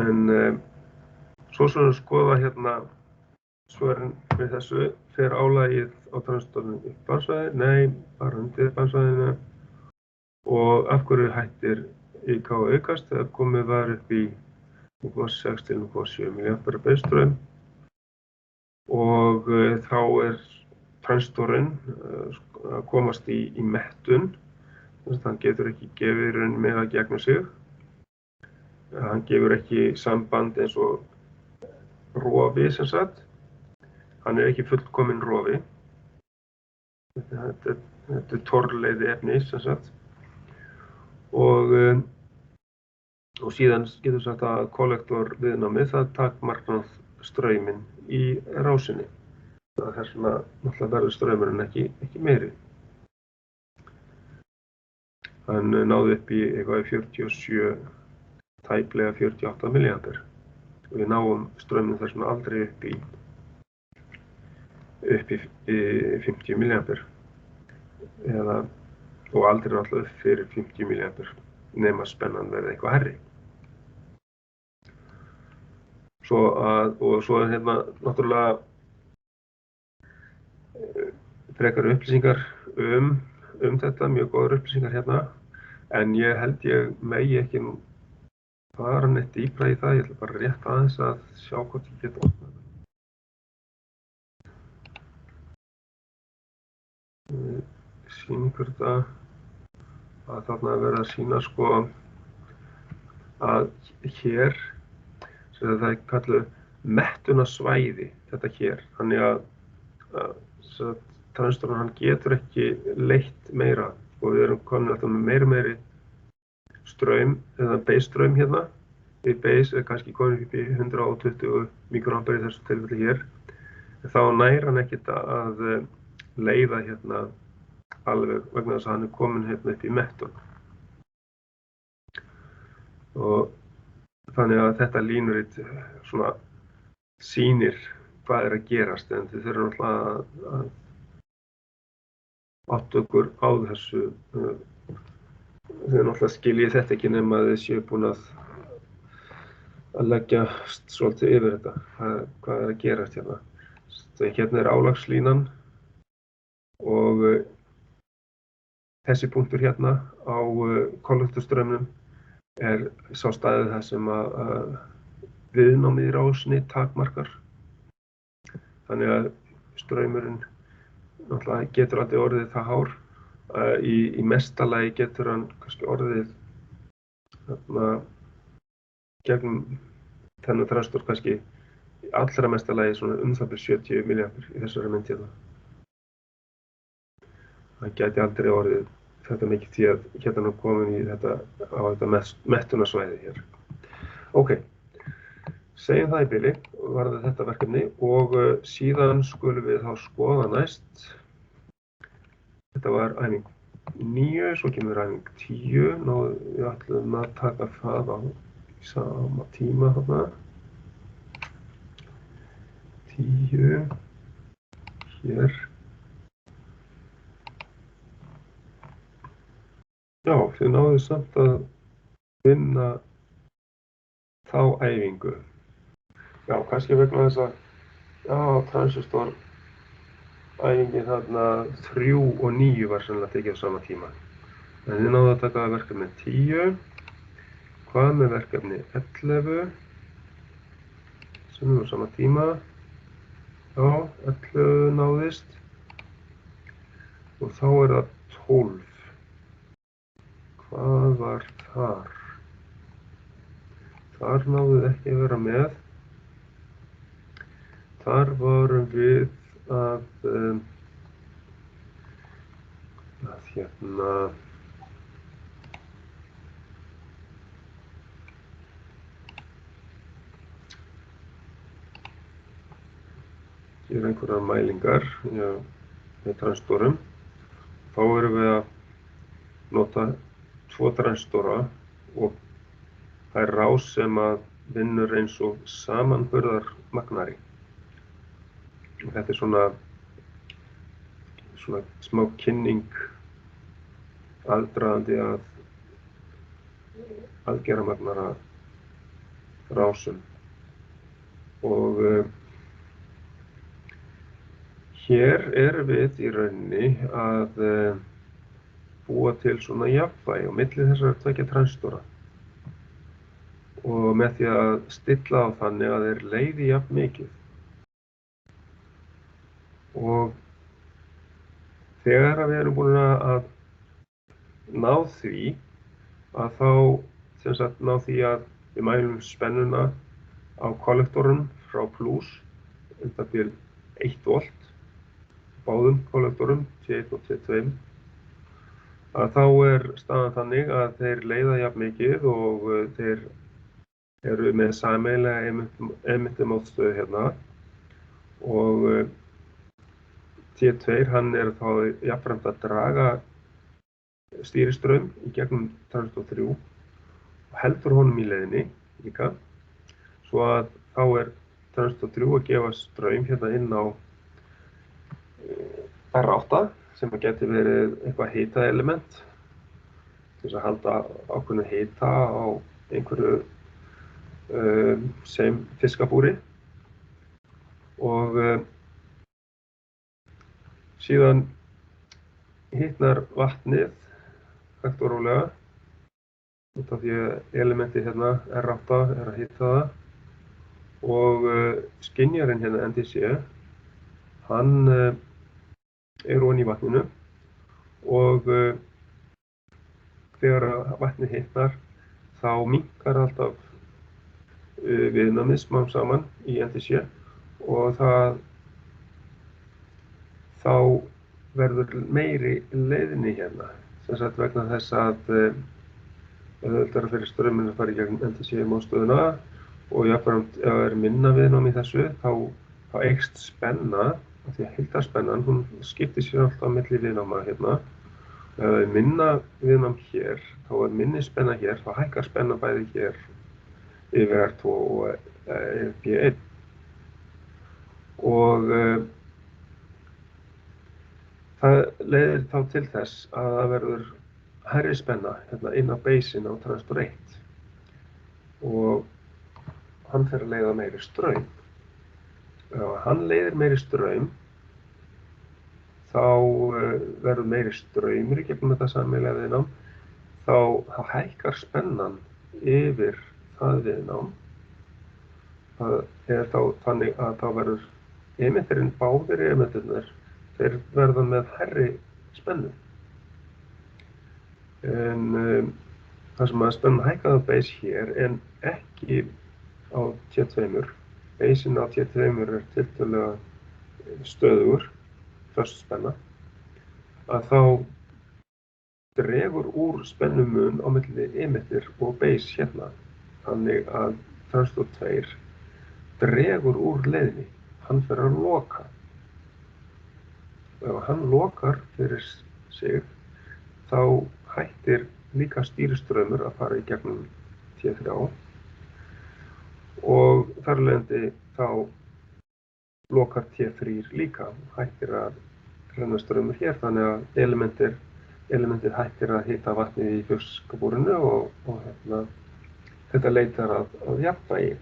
En svo skoða hérna svörin við þessu, fer álagið á transistornum upp bandsvæði? Nei, bara undir bandsvæðinu. Og af hverju hættir IK að aukast þegar komið var upp í 0,6 til 0,7 milliampere beiðstraum og þá transistorinn að komast í mettun, þannig að hann getur ekki gefið í rauninni meira gegnum sig. Hann gefur ekki samband eins og rofi sem sagt. Hann er ekki fullkominn rofi. Þetta torrleiði efni sem sagt. Og síðan getur sagt að kollektorviðnámið það takmarkar strauminn í rásinni. Það er svona náttúrulega verður straumurinn ekki meiri. Hann náði upp í eitthvað 47, tæplega 48 milliampere. Við náum strauminn þess vegna aldrei upp í 50 milliampere. Og aldrei náttúrulega upp fyrir 50 milliampere nema spennan verði eitthvað hærri. Svo er hérna náttúrulega frekar upplýsingar þetta, mjög góðar upplýsingar hérna, en ég held ég megi ekki fara neitt dýpra í það, ég ætla bara rétt aðeins að sjá hvort ég get opnað það. Sýn ykkur þetta að þarna verið að sýna sko að hér, sem það er kallað mettunarsvæði, þetta hér, þannig að transistorinn hann getur ekki leitt meira og við erum komin alltaf með meiri straum eða base-straum hérna. Base er kannski komin upp í 120 mikroampere í þessu tilfelli hér. Þá nær hann ekkert að leiða hérna alveg vegna þess að hann kominn hérna upp í mettun. Og þannig að þetta línurit svona sýnir hvað að gerast, en þið þurfum náttúrulega að átta okkur á þessu. Þið náttúrulega skiljið þetta ekki nema að þið séu búin að leggjast svolítið yfir þetta, hvað að gerast hérna. Hérna álagslínan og þessi punktur hérna á kollektorstraumnum sá staðið það sem að viðnámið í rásinni takmarkar. Þannig að straumurinn náttúrulega getur aldrei orðið það hár. Í mesta lagi getur hann kannski orðið gegnum þennan transistor kannski í allra mesta lagi svona það bil 70 milliampere í þessari mynd hérna. Það gæti aldrei orðið þetta mikið því að hérna er komin í þetta mettunarsvæði hér. Ok, segjum það í bili varðandi þetta verkefni og síðan skulum við þá skoða næst. Þetta var æfing 9, svo kemur æfing 10. Við ætlum að taka það á sama tíma þarna. 10 hér. Já, þið náðu samt að vinna þá æfingu. Já, kannski vegna þess að transistor æfingin þarna 3 og 9 var sennilega tekið á sama tíma. En þið náðu að taka verkefni 10. Hvað með verkefni 11? Sem er á sama tíma. Já, 11 náðist. Og þá er það 12. Hvað var þar? Þar náðuð ekki að vera með. Þar varum við að hérna gera einhverjar mælingar með transistorum. Þá erum við að nota 2 transistora og það er rás sem að vinnur eins og samanburðarmagnari. Þetta er svona smá kynning aðdragandi að aðgerðamagnara rásum. Og hér erum við í rauninni að búa til svona jafnvægi á milli þessara 2 transistora. Og með því að stilla á þannig að þeir leiði jafn mikið. Og þegar við erum búin að ná því að þá sem sagt ná því að við mælum spennuna á kollektorunum frá plus það til 1 volt báðum kollektorum T1 og T2 að þá er staðan þannig að þeir leiða jafn mikið og þeir eru með sameiginlega emittimótstöðu hérna og T2 hann er þá jafnframt að draga stýristraum í gegnum transistor 3 og heldur honum í leiðinni líka svo að þá er transistor 3 að gefa straum hérna inn á R8 sem að geti verið eitthvað hitaelement til þess að halda ákveðnu hita á einhverju sem fiskabúri og síðan hitnar vatnið hægt og rólega út af því að elementið hérna R8 er að hita það og skynjarinn hérna NDC hann er ofan í vatninu og þegar vatnið hitnar þá minnkar alltaf viðnámið smám saman í NDC og þá verður meiri leiðni hérna sem sagt vegna þess að auðveldara fyrir strauminn að fara í gegnum NDC mótstöðuna og jafnframt ef það er minna viðnám í þessu þá þá eykst spenna, af því að heildarspennan, hún skiptir sér alltaf á milli viðnáma hérna. Ef það er minna viðnám hér, þá er minni spenna hér, þá hækkar spenna bæði hér yfir R2 og B1. Og það leiðir þá til þess að það verður hærri spenna hérna inn á beisin á transistor 1 og hann fer að leiða meiri straum. Ef hann leiðir meiri straum þá verður meiri straumur í gegnum þetta sameiginlega viðnám, þá hækkar spennan yfir það viðnám. Það er þá þannig að þá verður emitterinn, báðir emitterarnir, þeir verða með hærri spennu. En það sem að spennan hækkaði á beis hér en ekki á T2. Beisin á T2 er tiltölulega stöðugur, föst spenna, að þá dregur úr spennumun á milli emitter og beis hérna. Þannig að transistor 2 dregur úr leiðinni, hann fer að loka. Og ef hann lokar fyrir sig, þá hættir líka stýristraumur að fara í gegnum T3 og þar af leiðandi þá lokar T3 líka, hættir að renna straumur hér, þannig að elementið hættir að hita vatnið í fiskabúrinu og þetta leitar að jafnvægi.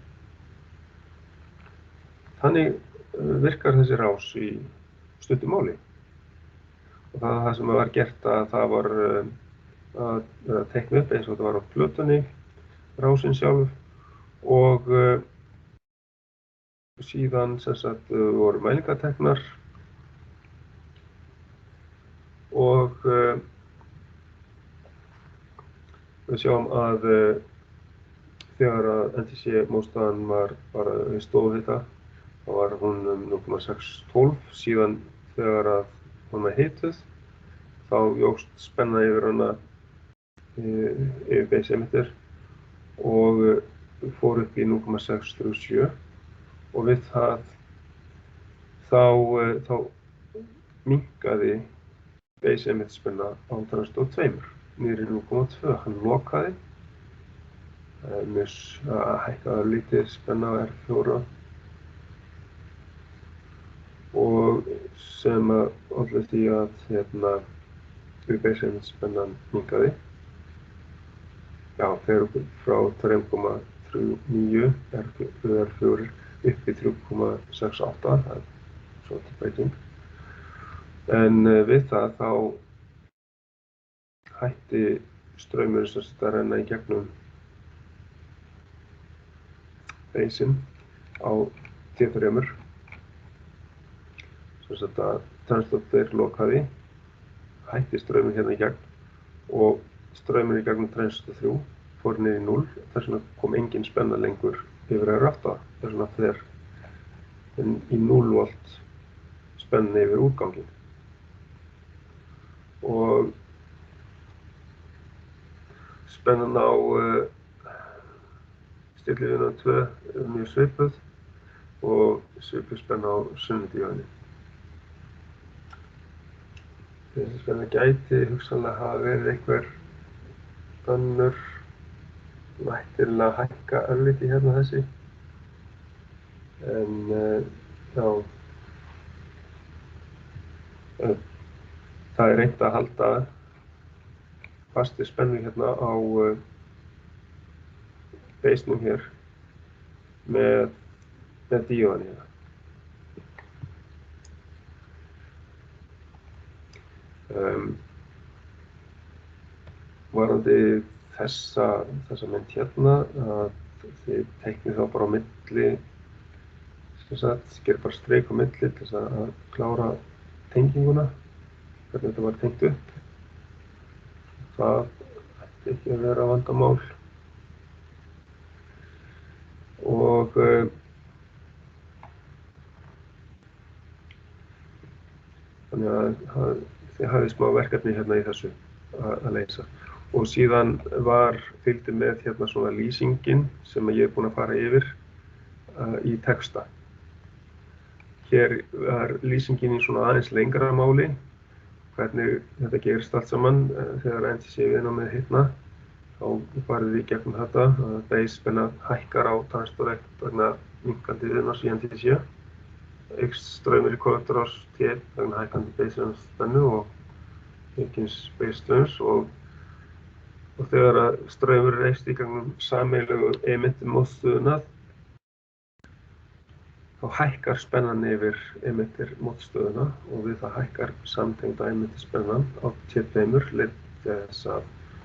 Þannig virkar þessi rás í stuttu máli. Og það sem var gert að það var að teikna upp eins og þetta var á plötunni, rásin sjálf, og síðan sem sagt voru mælingateknar og við sjáum að þegar að NTC-mótstaðan var bara í stofuhita, þá var hún 0,612, síðan þegar að hún var hituð, þá jókst spenna yfir hana yfir base emitter og fór upp í 0,637 og við það þá minnkaði base emitter spenna á transistor 2 niður í 0,2, hann lokaði, hækkaði lítið spenna á R4 og sem olli því að base emitter spennan minnkaði. Já, þeir eru frá 3,39 R4 upp í 3,68, það er svolítið breyting. En við það þá hætti straumurinn sem sagt að renna í gegnum beisinn á T3, sem sagt að transistor 2 lokaði, hætti straumurinn hérna í gegn og straumurinn í gegnum transistor 3 fór niður í 0, þess vegna kom engin spenna lengur yfir R8, þess vegna fer í 0 volt spenna yfir úrganginn. Og spennan á stilliviðnám 2 er mjög svipuð og svipuð spenna á sunnudíóðinni. Þessi spenna gæti hugsanlega hafa verið einhver önnur nættilega hækka örlítið hérna þessi. En já, það er reynt að halda fasti spennu hérna á beisnum hér með díóðinni hérna. Varðandi þessa mynd hérna, að þið teiknið þá bara á milli, gerir bara strik á milli til þess að klára tenginguna, hvernig þetta var tengt upp. Það ætti ekki að vera vandamál. Og þannig að þið hafið smá verkefni hérna í þessu að leysa. Og síðan fylgdi með hérna svona lýsingin sem ég er búinn að fara yfir í texta. hér er lýsingin í svona aðeins lengra máli, hvernig þetta gerist allt saman þegar NTC-viðnámið hitna. Þá farið við gegnum þetta að base-spenna hækkar á transistor-1 vegna minnkandi viðnáms í NTC. Eykst straumur í kollektorrás T vegna hækkandi base-spennu og aukins base-straums og þegar að straumur er eykst í gegnum sameiginlegu emitter-mótstöðuna þá hækkar spennan yfir emitter-mótstöðuna og við það hækkar samtengda emitter-spennan á T2 leitt þess að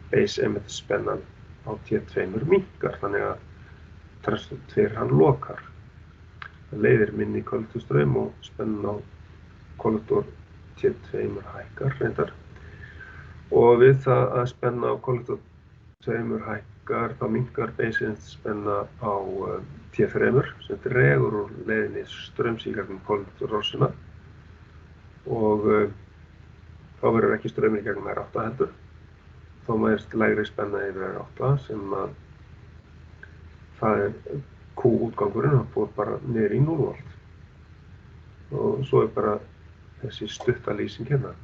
base emitter spennan á T2 minnkar, þannig að transistor 2 hann lokar. Það leiðir minni kollektorstraum og spennan á kollektor T2 hækkar reyndar. Og við það að spenna á kollektor 2 hækkar, þá minnkar base emitter spenna á T3 sem dregur úr leiðinni straums í gegnum kollektorrásina og þá verður ekki straumur í gegnum R8 heldur. Þá mælist lægri spenna yfir R8 sem að það er Q-útgangurinn, hann fór bara niður í 0 volt. Og svo er bara þessi stutta lýsing hérna.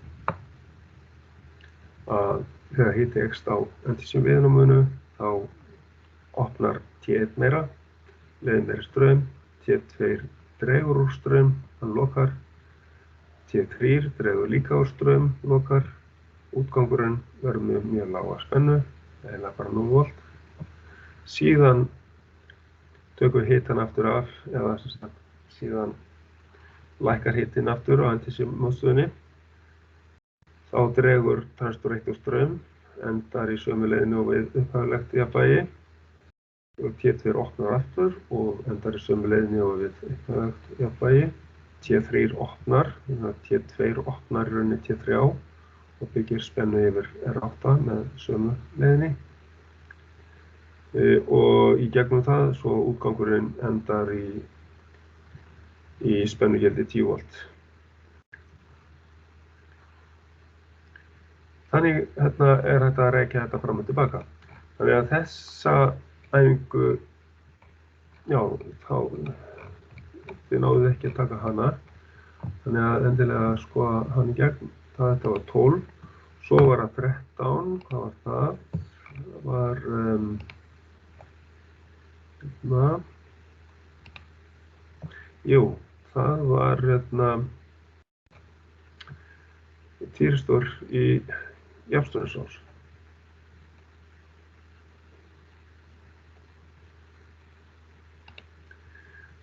Að þegar hiti eykst á NTC-viðnáminu þá opnar T1 meira, leiðir meiri straum, T2 dregur úr straum, hann lokar, T3 dregur líka úr straum, lokar. Útgangurinn verður með mjög lága spennu, eiginlega bara 0 volt. Síðan tökum við hitann aftur af, eða síðan lækkar hitinn aftur á NTC-mótstöðunni. Þá dregur transistor 1 úr straum, endar í sömu leiðinni og við upphaflegt jafnvægi. Og T2 opnar aftur og endar í sömu leiðinni og við upphaflegt jafnvægi. T3 opnar, T2 opnar í rauninni T3 á. Og byggir spennu yfir R8 með sömu leiðinni og í gegnum það svo útgangurinn endar í spennugildi 10 volt. Þannig hérna er hægt að rekja þetta fram og tilbaka. Þannig að þessa æfingu, já, þá þið náðuð ekki að taka hana. Þannig að endilega skoða hann í gegn. Þetta var 12, svo var það 13, hvað var það? Það var, það var týristor í jafnstöðnisás.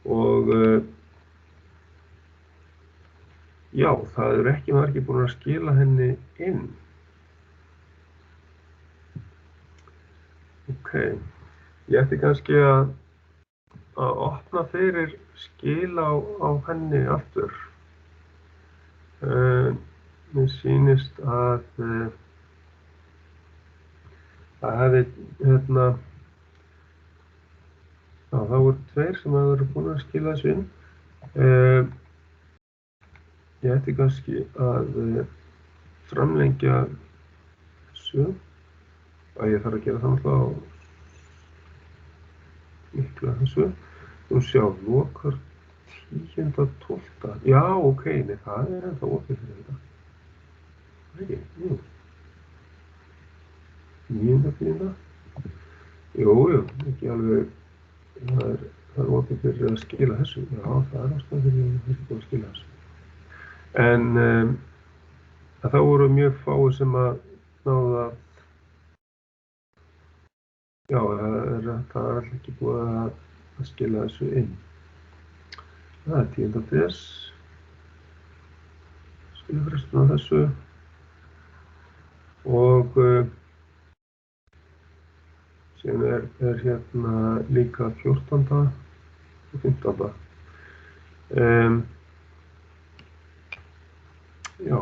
Og já, það eru ekki margir búin að skila henni inn. Ok, ég ætti kannski að opna fyrir skil á henni aftur. Mér sýnist að það hefði, já, það voru 2 sem hafa verið búin að skila þessu inn. Ég ætti kannski að framlengja þessu og ég þarf að gera það náttúrulega á mikla þessu. Þú sjá, lokar 10.12. Já, ok, nei, það er ennþá opið fyrir þetta. Nei, jú. 9.10. Jú, ekki alveg, það er opið fyrir að skila þessu. Já, það er ástæða fyrir að það er búin að skila þessu. En það voru mjög fáir sem að náðu að, já, það er alltaf ekki búið að skila þessu inn. Það er 10. des, skilafresturinn á þessu og síðan er hérna líka 14. og 15. Já.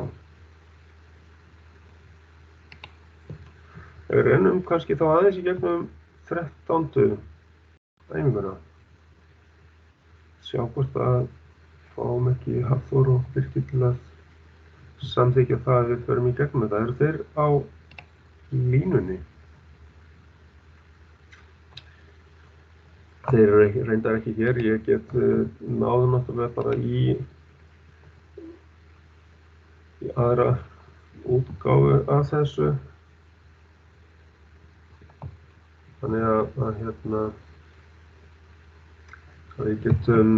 Við rennum kannski þá aðeins í gegnum 13. æfinguna. Sjá hvort að fáum ekki Hafþór og Birkir til að samþykkja það að við förum í gegnum þetta. Eru þeir á línunni? Þeir eru reyndar ekki hér. Ég get náðu náttúrulega bara í í aðra útgáfu af þessu. Þannig að hérna við getum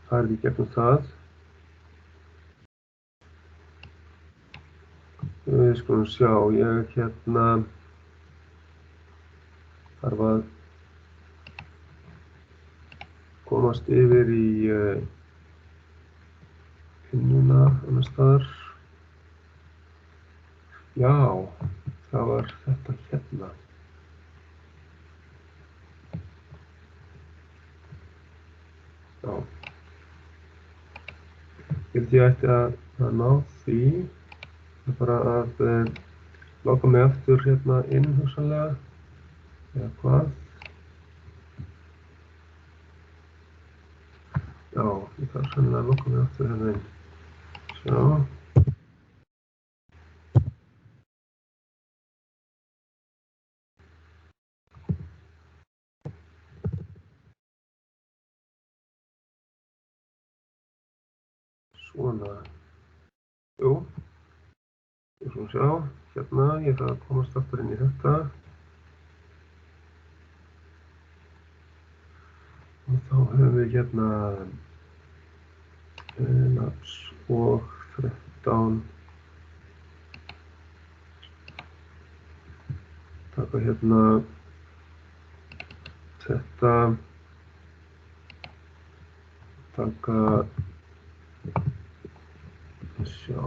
farið í gegnum það. Við skulum sjá, ég hérna þarf að komast yfir í vinnuna annars staðar. Já, það var þetta hérna. Já. Ég held ég ætti að ná því. Það er bara að logga mig aftur hérna inn hugsanlega. Eða hvað? Já, ég þarf sennilega að logga mig aftur hérna inn. Sjá. Svona. Jú. Ég skulum sjá. Hérna, ég þarf að komast aftur inn í þetta. Og þá höfum við hérna labs og 13. Taka hérna þetta. Taka sjá.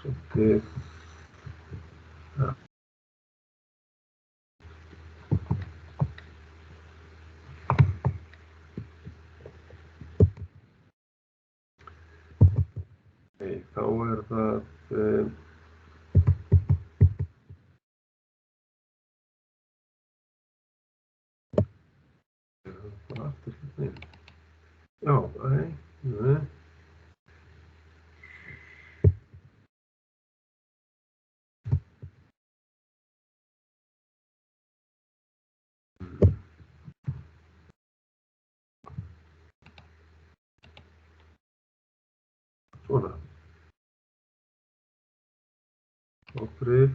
Svolítið. Ja. Þá er það bara aftur hérna inn. Já, nei. Svona. Ágrif.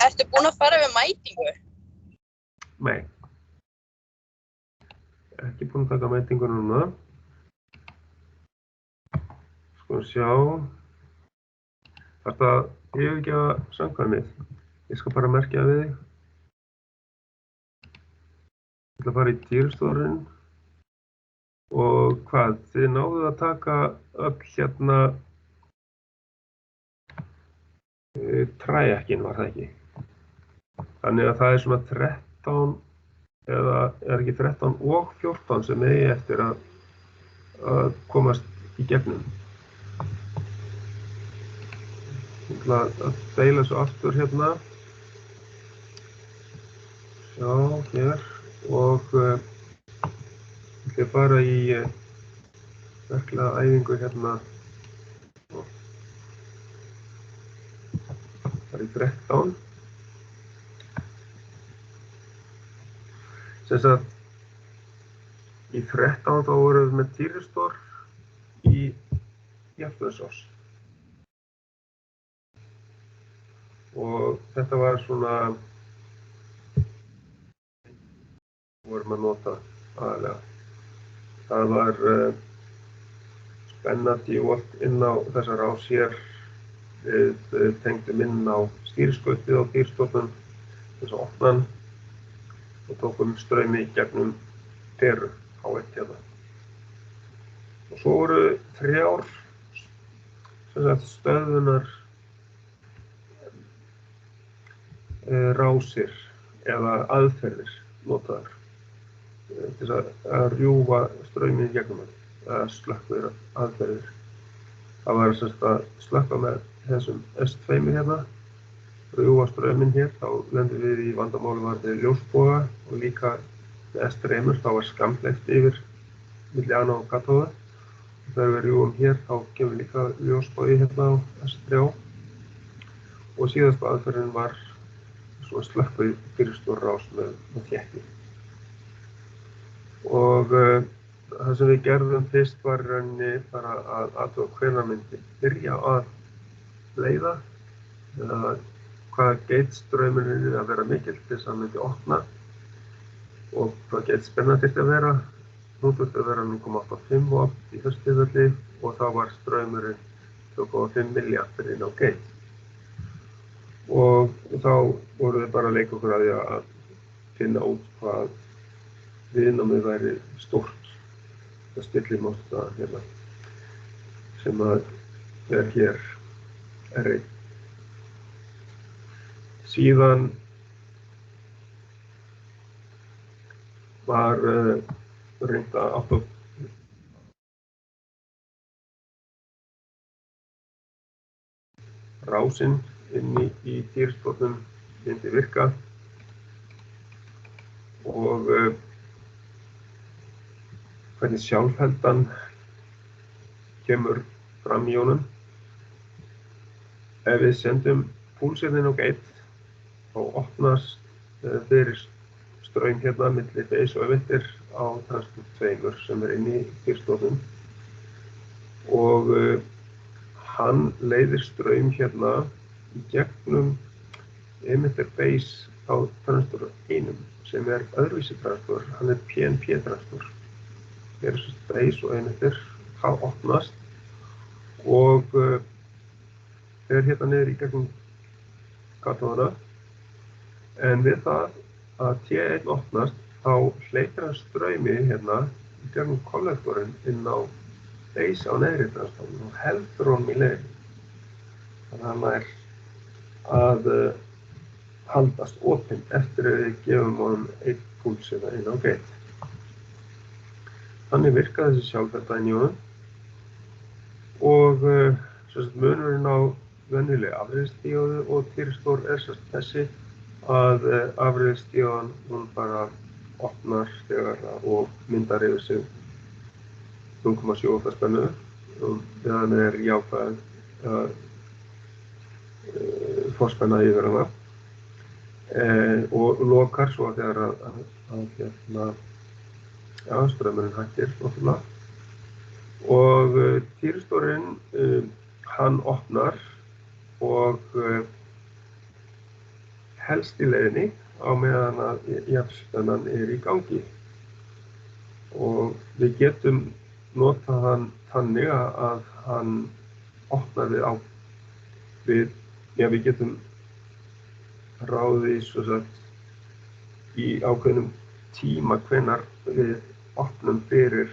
Ertu búinn að fara við mætingu?
Nei. Ekki búinn að taka mætingu núna. Skulum sjá. Þarftu að yfirgefa samkvæmið. Ég skal bara merkja við þig. Ég ætla að fara í dýrstórinn. Og hvað? Þið náðuð að taka öll hérna træekkin, var það ekki? Þannig að það er svona 13 eða er ekki 13 og 14 sem eigi eftir að komast í gegnum. Ég ætla að deila svo aftur hérna. Sjá, hér. Og ég ætla að fara í verklega æfingu hérna. Það er í 13. Sem sagt, í 13 þá vorum við með Týristor í Jafnvægisás. Og þetta var svona, vorum að nota aðalega. Það var spennandi og allt inn á þessa rás hér. Við tengdum inn á stýriskautið á Týristornum, þess að opna hann. Og tókum straumi í gegnum peru á eitt hérna. Og svo voru 3 stöðvunar rásir eða aðferðir notaðar til að rjúfa strauminn í gegnum hann, eða slökkva aðferðir. Það var sem sagt að slökkva með þessum S2 hérna, rjúfa strauminn hér, þá lendum við í vandamáli varðandi ljósboga og líka með S-streymur, þá var skammhleypt yfir milli ana og katóða. Þegar við rjúfum hér, þá kemur líka ljósbogi hérna á S3. Og síðasta aðferðin var svona slökkvið fyrirstór rás með þétti. Og það sem við gerðum fyrst var í rauninni bara að athuga hvenær myndi byrja að leiða, eða hvað geitstraumurinn að vera mikill til þess að myndi opna og hvað geitspenna þyrfti að vera. Hún þurfti að vera 0,85 volt í þessu tilfelli og þá var straumurinn 2,5 milliampere inn á geit. Og þá vorum við bara að leika okkur að því að finna út hvað viðnámið væri stórt. Það stillimótt hérna, sem að er hér R1. Síðan var reynt að átta rásinn inni í týristornum myndi virka og hvernig sjálfheldan kemur fram í honum. Ef við sendum púlsinn inn á geit, þá opnast fyrir straum hérna milli base og emitter á transport 2 sem inni í týristornum og hann leiðir straum hérna í gegnum emitter base á transistor 1 sem öðruvísi transistor, hann PNP transistor. Hér sem base og emitter, það opnast og fer hérna niður í gegnum katóðuna, en við það að T1 opnast þá hleypir hann straumi hérna í gegnum kollektorinn inn á base á neðri transistornum og heldur honum í leiðinni. Þannig að hann að haldast opinn eftir að við gefum honum einn púls inn á geit. Þannig virka þessi sjálfhelda inn í honum og munurinn á venjuleg afriðsdíóðu og týristor þessi að afriðsdíóðan hún bara opnar þegar og myndar yfir sig 0,7 spennu meðan jákvæð forspenna yfir hana og lokar svo þegar að straumurinn hættir náttúrulega. Og týristorinn hann opnar og helst í leiðinni á meðan að jafnspennan í gangi. Og við getum notað hann þannig að hann opnar við getum ráðið svo sagt í ákveðnum tíma hvenær við opnum fyrir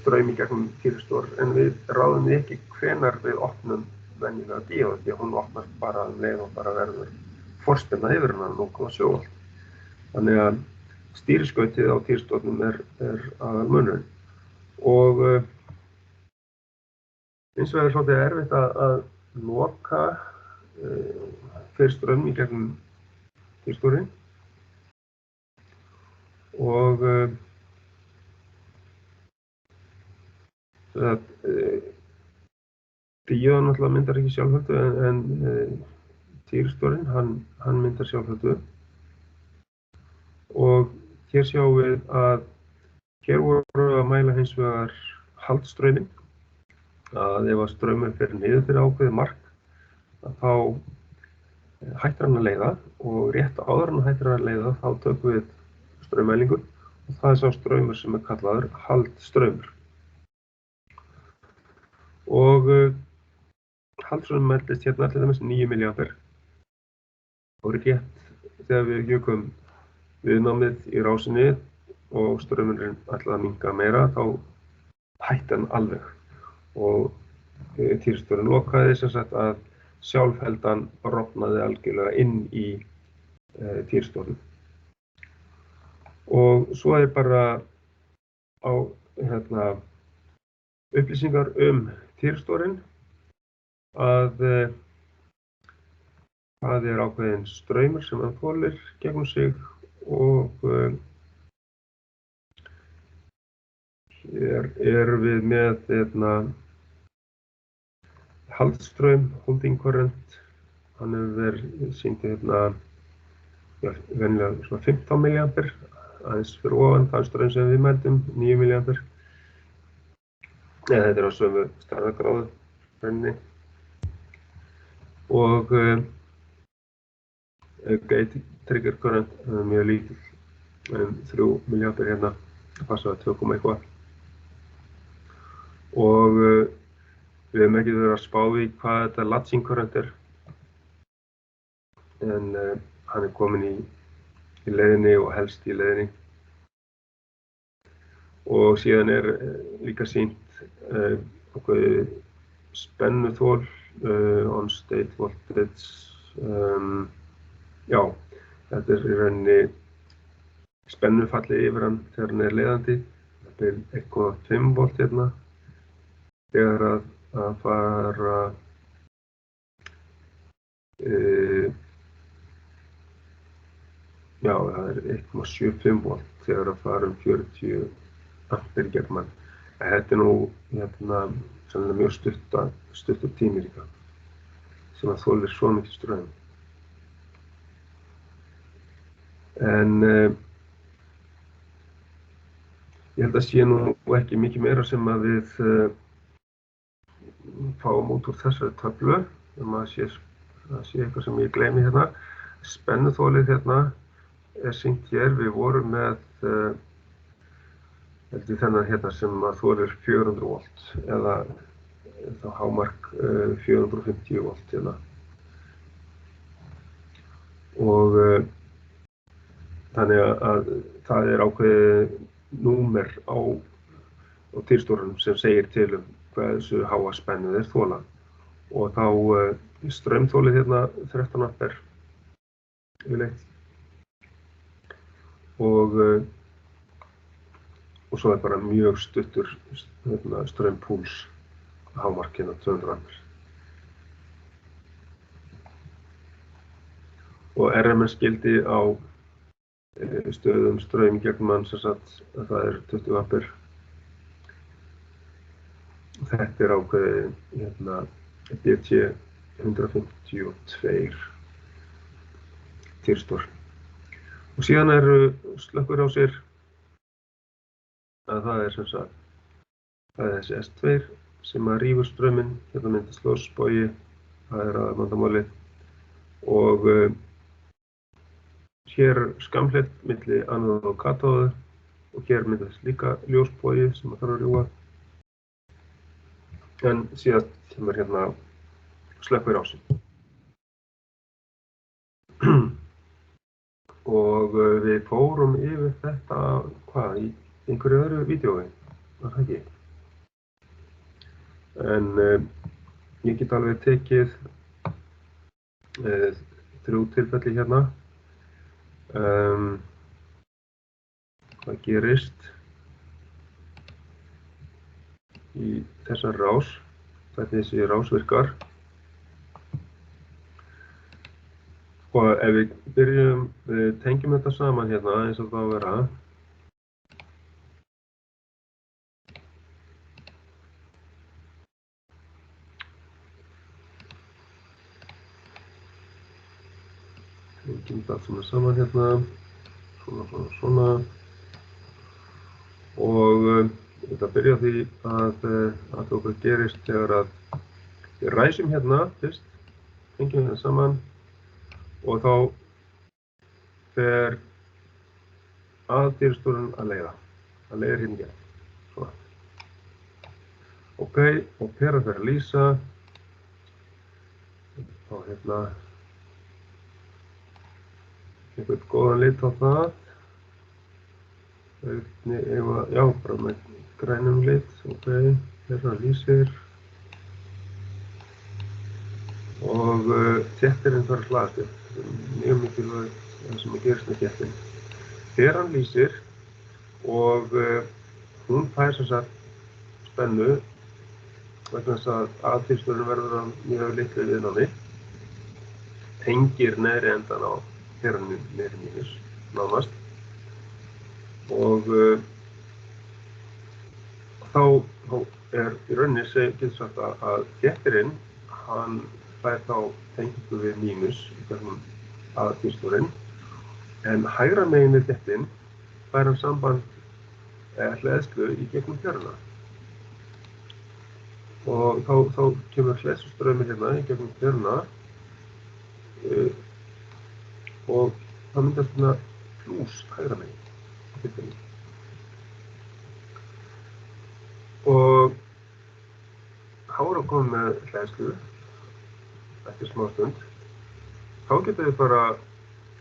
straum í gegnum týristor, en við ráðum ekki hvenær við opnum venjulega díóðu, því að hún opnast bara leið og bara verður forspenna yfir hana 0,7 volt. Þannig að stýriskautið á týristornum er aðalmunurinn. Og hins vegar er svolítið erfitt að loka fyrir straum í gegnum týristorinn og díóðan náttúrulega myndar ekki sjálfheldu en týristorinn hann myndar sjálfheldu. Og hér sjáum við að hér voru að mæla hins vegar haldstrauminn, að ef að straumur fer niður fyrir ákveðið mark þá hættir hann að leiða og rétt áður en hann hættir að leiða þá tökum við straummælingu og það sá straumur sem kallaður haldstraumur. Og haldstraumur mældist hérna til dæmis 9 milliampere og rétt þegar við jukum viðnámið í rásinni og straumurinn ætlaði að minnka meira þá hætti hann alveg og týristorinn lokaði sem sagt að sjálfheldan rofnaði algjörlega inn í týristornum. Og svo bara á upplýsingar týristorinn að það ákveðinn straumur sem hann þolir gegnum sig og hér erum við með haldstraum, holding current hann hefur verið sýndi hérna venjulega svona 15 milliampere, aðeins fyrir ofan þann straum sem við mældum, 9 milliampere. Þetta er á sömu stærðargráðu rauninni. Og gate trigger current mjög lítill, 3 milliampere hérna, það passaði 2, eitthvað. Og við hefum ekki verið að spá í hvað þetta latching current er, en hann er kominn í leiðinni og helst í leiðinni. Og síðan er líka sýnt ákveðið spennuþol, on state voltage. Já, þetta er í rauninni spennufallið yfir hann þegar hann er leiðandi. Þetta er 1,5 volt hérna. Þegar að fara já, það er 1,75 volt þegar að fara 40 ampere gegn mann. Þetta er nú hérna sannlega mjög stuttur tími líka sem að þolir svo mikið straum. En ég held að sé nú ekki mikið meira sem að við fáum út úr þessari töflu, það sé eitthvað sem ég gleymi hérna. Spennuþolið hérna er sýnt hér. Við vorum með heldur þennan hérna sem að þolir 400 volt eða þá hámark 450 volt hérna. Og þannig að það er ákveðið númer á týrstórunum sem segir til hversu háa spennu þeir þola. Og þá straumþolið hérna 13 ampere yfirleitt. Og svo er bara mjög stuttur straumpúls hámark hérna 200 ampere. Og RMS gildi á stöðum straum gegn mann sem sagt að það er 20 ampere. Þetta er ákveðið hérna BT 152 týrstór. Og síðan eru slökkvirásir að það er sem sagt það er þessi S2 sem að rífur strauminn, hérna myndast ljósbogi, það er aðalvandamálið. Og hér er skamhleypt milli anóðu og katóðu og hér myndast líka ljósbogi sem að þarf að rjúfa. En síðan kemur hérna slökkvirásin. Og við fórum yfir þetta, hvað, í einhverju öðru vídeói, var það ekki? En ég get alveg tekið 3 tilfelli hérna. Hvað gerist í þessar rás, hvernig þessi rás virkar. Og ef við tengjum þetta saman hérna eins og það að vera. Tengjum þetta saman hérna, svona. Og þetta byrja á því að okkur gerist þegar að við ræsum hérna fyrst, tengjum þetta saman. Og þá fer aðaltýrstórinn að leiða. Það leiðir hérna gegn. Svona. Ok, og pera fer að lýsa. Þá hérna einhvern góðan lit á það. Já, bara með grænum lit. Ok, pera lýsir. Og þéttirinn þarf að hlaðast upp. Mjög mikilvægt það sem gerist með þéttin. Þegar hann lýsir og hún fær sem sagt spennu vegna þess að aðaltýrstórinn verður á mjög litlu viðnámi, tengir neðri endan á peranum niður mínus, nánast. Og þá er í rauninni getur sagt að þéttirinn, hann fær þá tengingu við mínus í gegnum aðaltýrstjórinn, en hægra megin við þéttin fær hann samband hleðslu í gegnum fjöruna. Og þá kemur hleðslustraumur hérna í gegnum fjöruna og það myndast svona plús hægra megin í þéttinni. Og þá erum við komin með hleðslu eftir smá stund. Þá getum við bara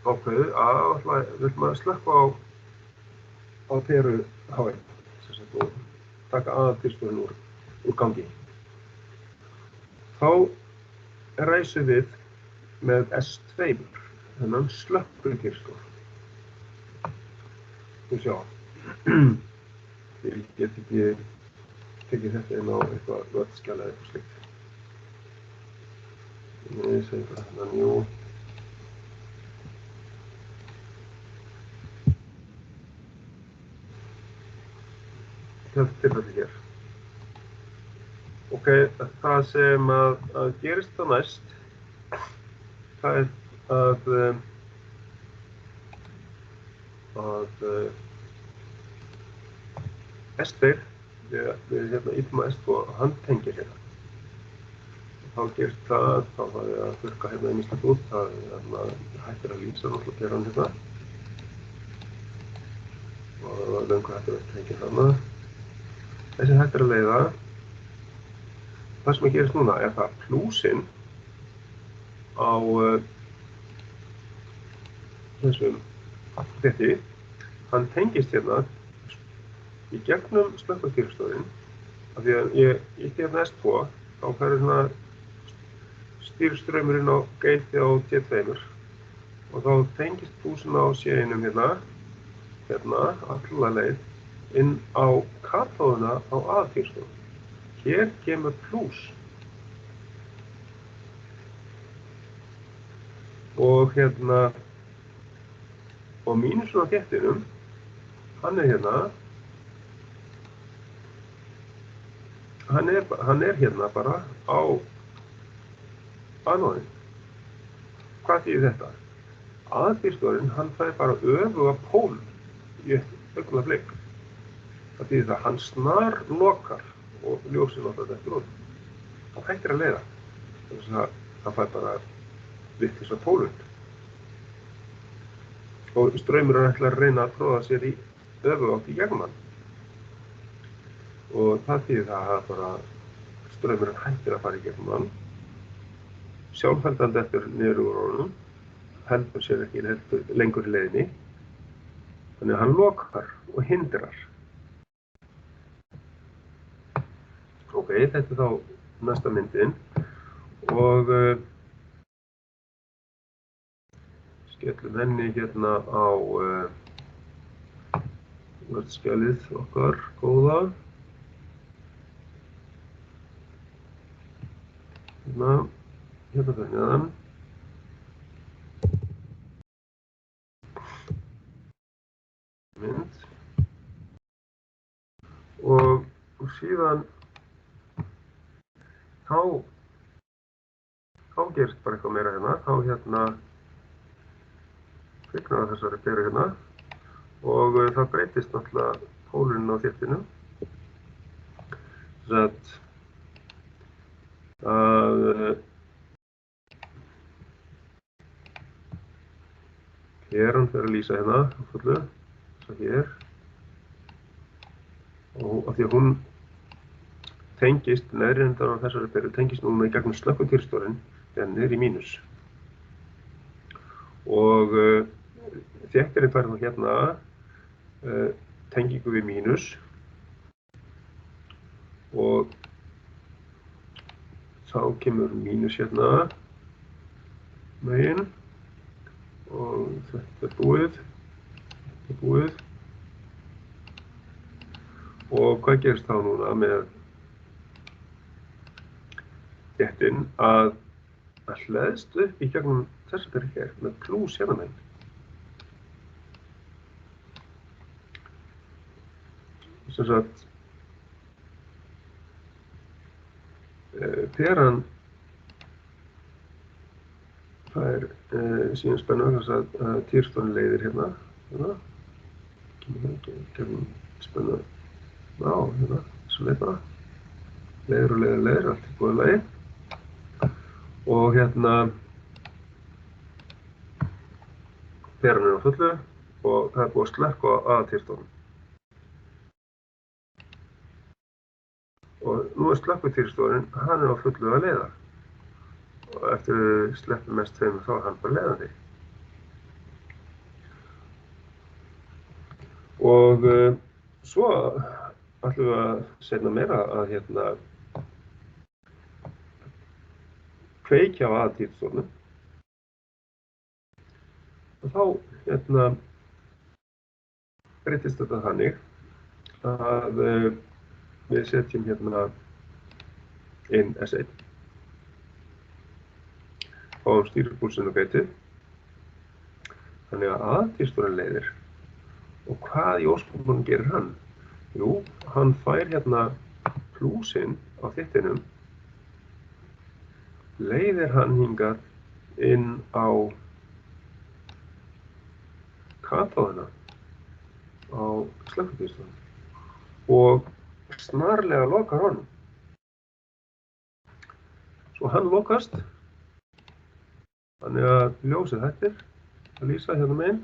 ákveðið að við viljum að slökkva á peru H1 og taka aðaltýrstjórinn úr gangi. Þá ræsum við með S2, þennan slökkvitýrstjór. Þú sjá, ég get ekki tekið þetta inn á eitthvað völdskjala eða eitthvað slíkt. Ég segi bara hérna njú. Þetta tilfelli hér. Ok, það sem að gerist þá næst, það er að S2, við hérna ítum að S2 og hann tengir hérna. Þá gerist það, þá þarf ég að þurrka hérna ýmislegt út, það hættir að lýsa náttúrulega peran hérna. Og það var löngu hættir að tengja þarna. Þessi hættir að leiða. Það sem að gerist núna er það plúsinn á þessum þétti, hann tengist hérna í gegnum slökkvitýrstjórinn, af því að ég ítti hérna S2, þá færi svona stýristraumurinn á geiti á T2 og þá tengist plúsinn á C1 hérna alla leið inn á katóðuna á aðaltýrstjórn. Hér kemur plús og og mínusun á þéttinum, hann er hérna, hann er hérna bara á anóðin. Hvað þýðir þetta? Aðaltýrstjórinn, hann fær bara öfuga pól í augnablik. Það þýðir að hann snarlokar og ljósið náttúrulega eftir út. Það hættir að leiða. Þannig að það fær bara vitlausa pólund. Og straumurinn ætlar að reyna að tróða sér í öfugátt í gegnum hann. Og það þýðir að bara straumurinn hættir að fara í gegnum hann. Sjálfheldandi eftir niður úr honum, heldur sér ekki lengur í leiðinni. Þannig að hann lokar og hindrar. Ok, þetta er þá næsta myndin og skellum henni hérna á völdskjalið okkar góða. Hérna fyrir neðan. Mynd. Og síðan þá gerist bara eitthvað meira hérna. Þá kviknar að þessari peru hérna og það breytist náttúrulega pólurinn á þéttinu. Þess að peran fer að lýsa hérna á fullu, þess að hér. Og af því að hún tengist, neðri endan á þessari peru tengist núna í gegnum slökkvitýrstjórinn þegar niður í mínus. Og þéttirinn fær þá hérna tengingu við mínus og þá kemur mínus hérna megin og þetta er búið. Og hvað gerist þá núna með þéttinn að hleðst upp í gegnum þessa peru hér með plús hérna megin. Sem sagt, peran fær síðan spennu þess að týrstórin leiðir hérna. Gefum spennu á hérna, þessu leið bara. Leiðir og leiðir og leiðir, allt í góðu lagi. Og hérna ber hann á fullu og það er búið að slekka á týrstórin. Og nú er slökkvitýrstjórinn, hann er á fullu að leiða. Og eftir að við sleppum mest tveimur þá er hann bara leiðandi. Og svo ætlum við að seinna meira að kveikja á aðtýrstjórnum. Og þá breytist þetta þannig að við setjum hérna inn S1. Fáum stýripúlsinn og gautið. Þannig að aðtýrstjórinn leiðir. Og hvað í ósköpunum gerir hann? Jú, hann fær hérna plúsinn á þittinum. Leiðir hann hingað inn á katóðuna á slökkvitýrstjórnum. Og snarlega lokar honum. Svo hann lokast. Þannig að ljósið hættir að lýsa hérna megin.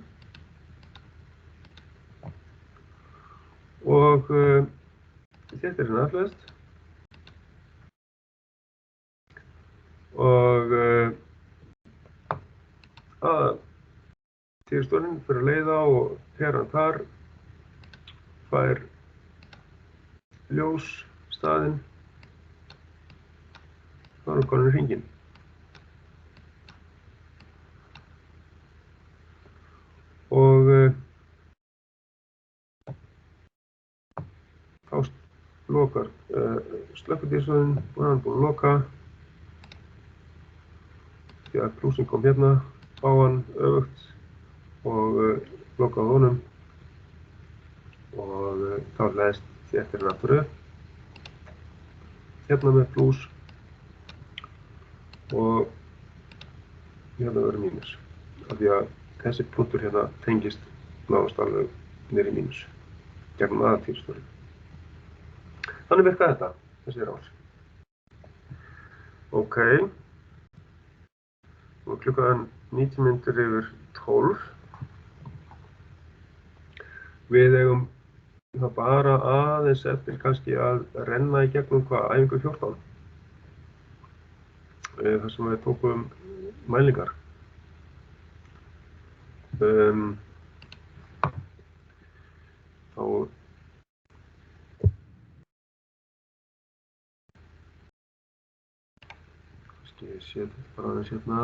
Og þetta er svona aflöðst. Og týrstjórinn fyrir að leiða og peran þar fær ljós staðinn, þá erum við komin í hringinn. Og þá lokar slökkvitýrstjórinn og hann er búinn að loka. Því að plúsinn kom hérna á hann öfugt og lokaði honum. Og þá leðist eftir hann aftur upp, hérna með plús og hérna verður mínus. Af því að þessi punktur hérna tengist nánast alveg niður í mínus, gegnum aðtýrstjórinn. Þannig virkaði þetta, þessi rás. Ok, og klukkan 90 mínútur yfir 12. Við eigum það bara aðeins eftir kannski að renna í gegnum æfingu 14. Þar sem við tókum mælingar. Þá kannski ég sé þetta bara aðeins hérna.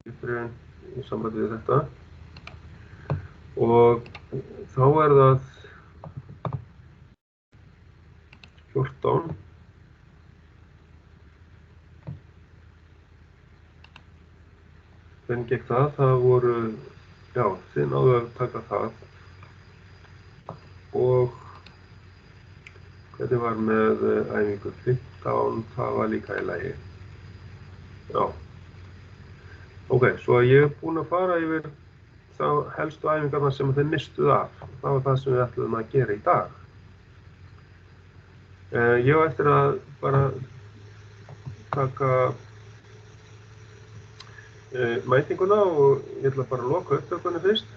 Í sambandi við þetta. Og þá er það 14. Hvernig gekk það? Það voru, já, þið náðu að taka það. Og hvernig var með æfingu 15, það var líka í lagi. Já. Ok, svo ég er búinn að fara yfir þá helstu æfingarna sem þeir mistuð af. Það var það sem við ætluðum að gera í dag. Ég á eftir að bara taka mætinguna og ég ætla bara að loka upptökunni fyrst.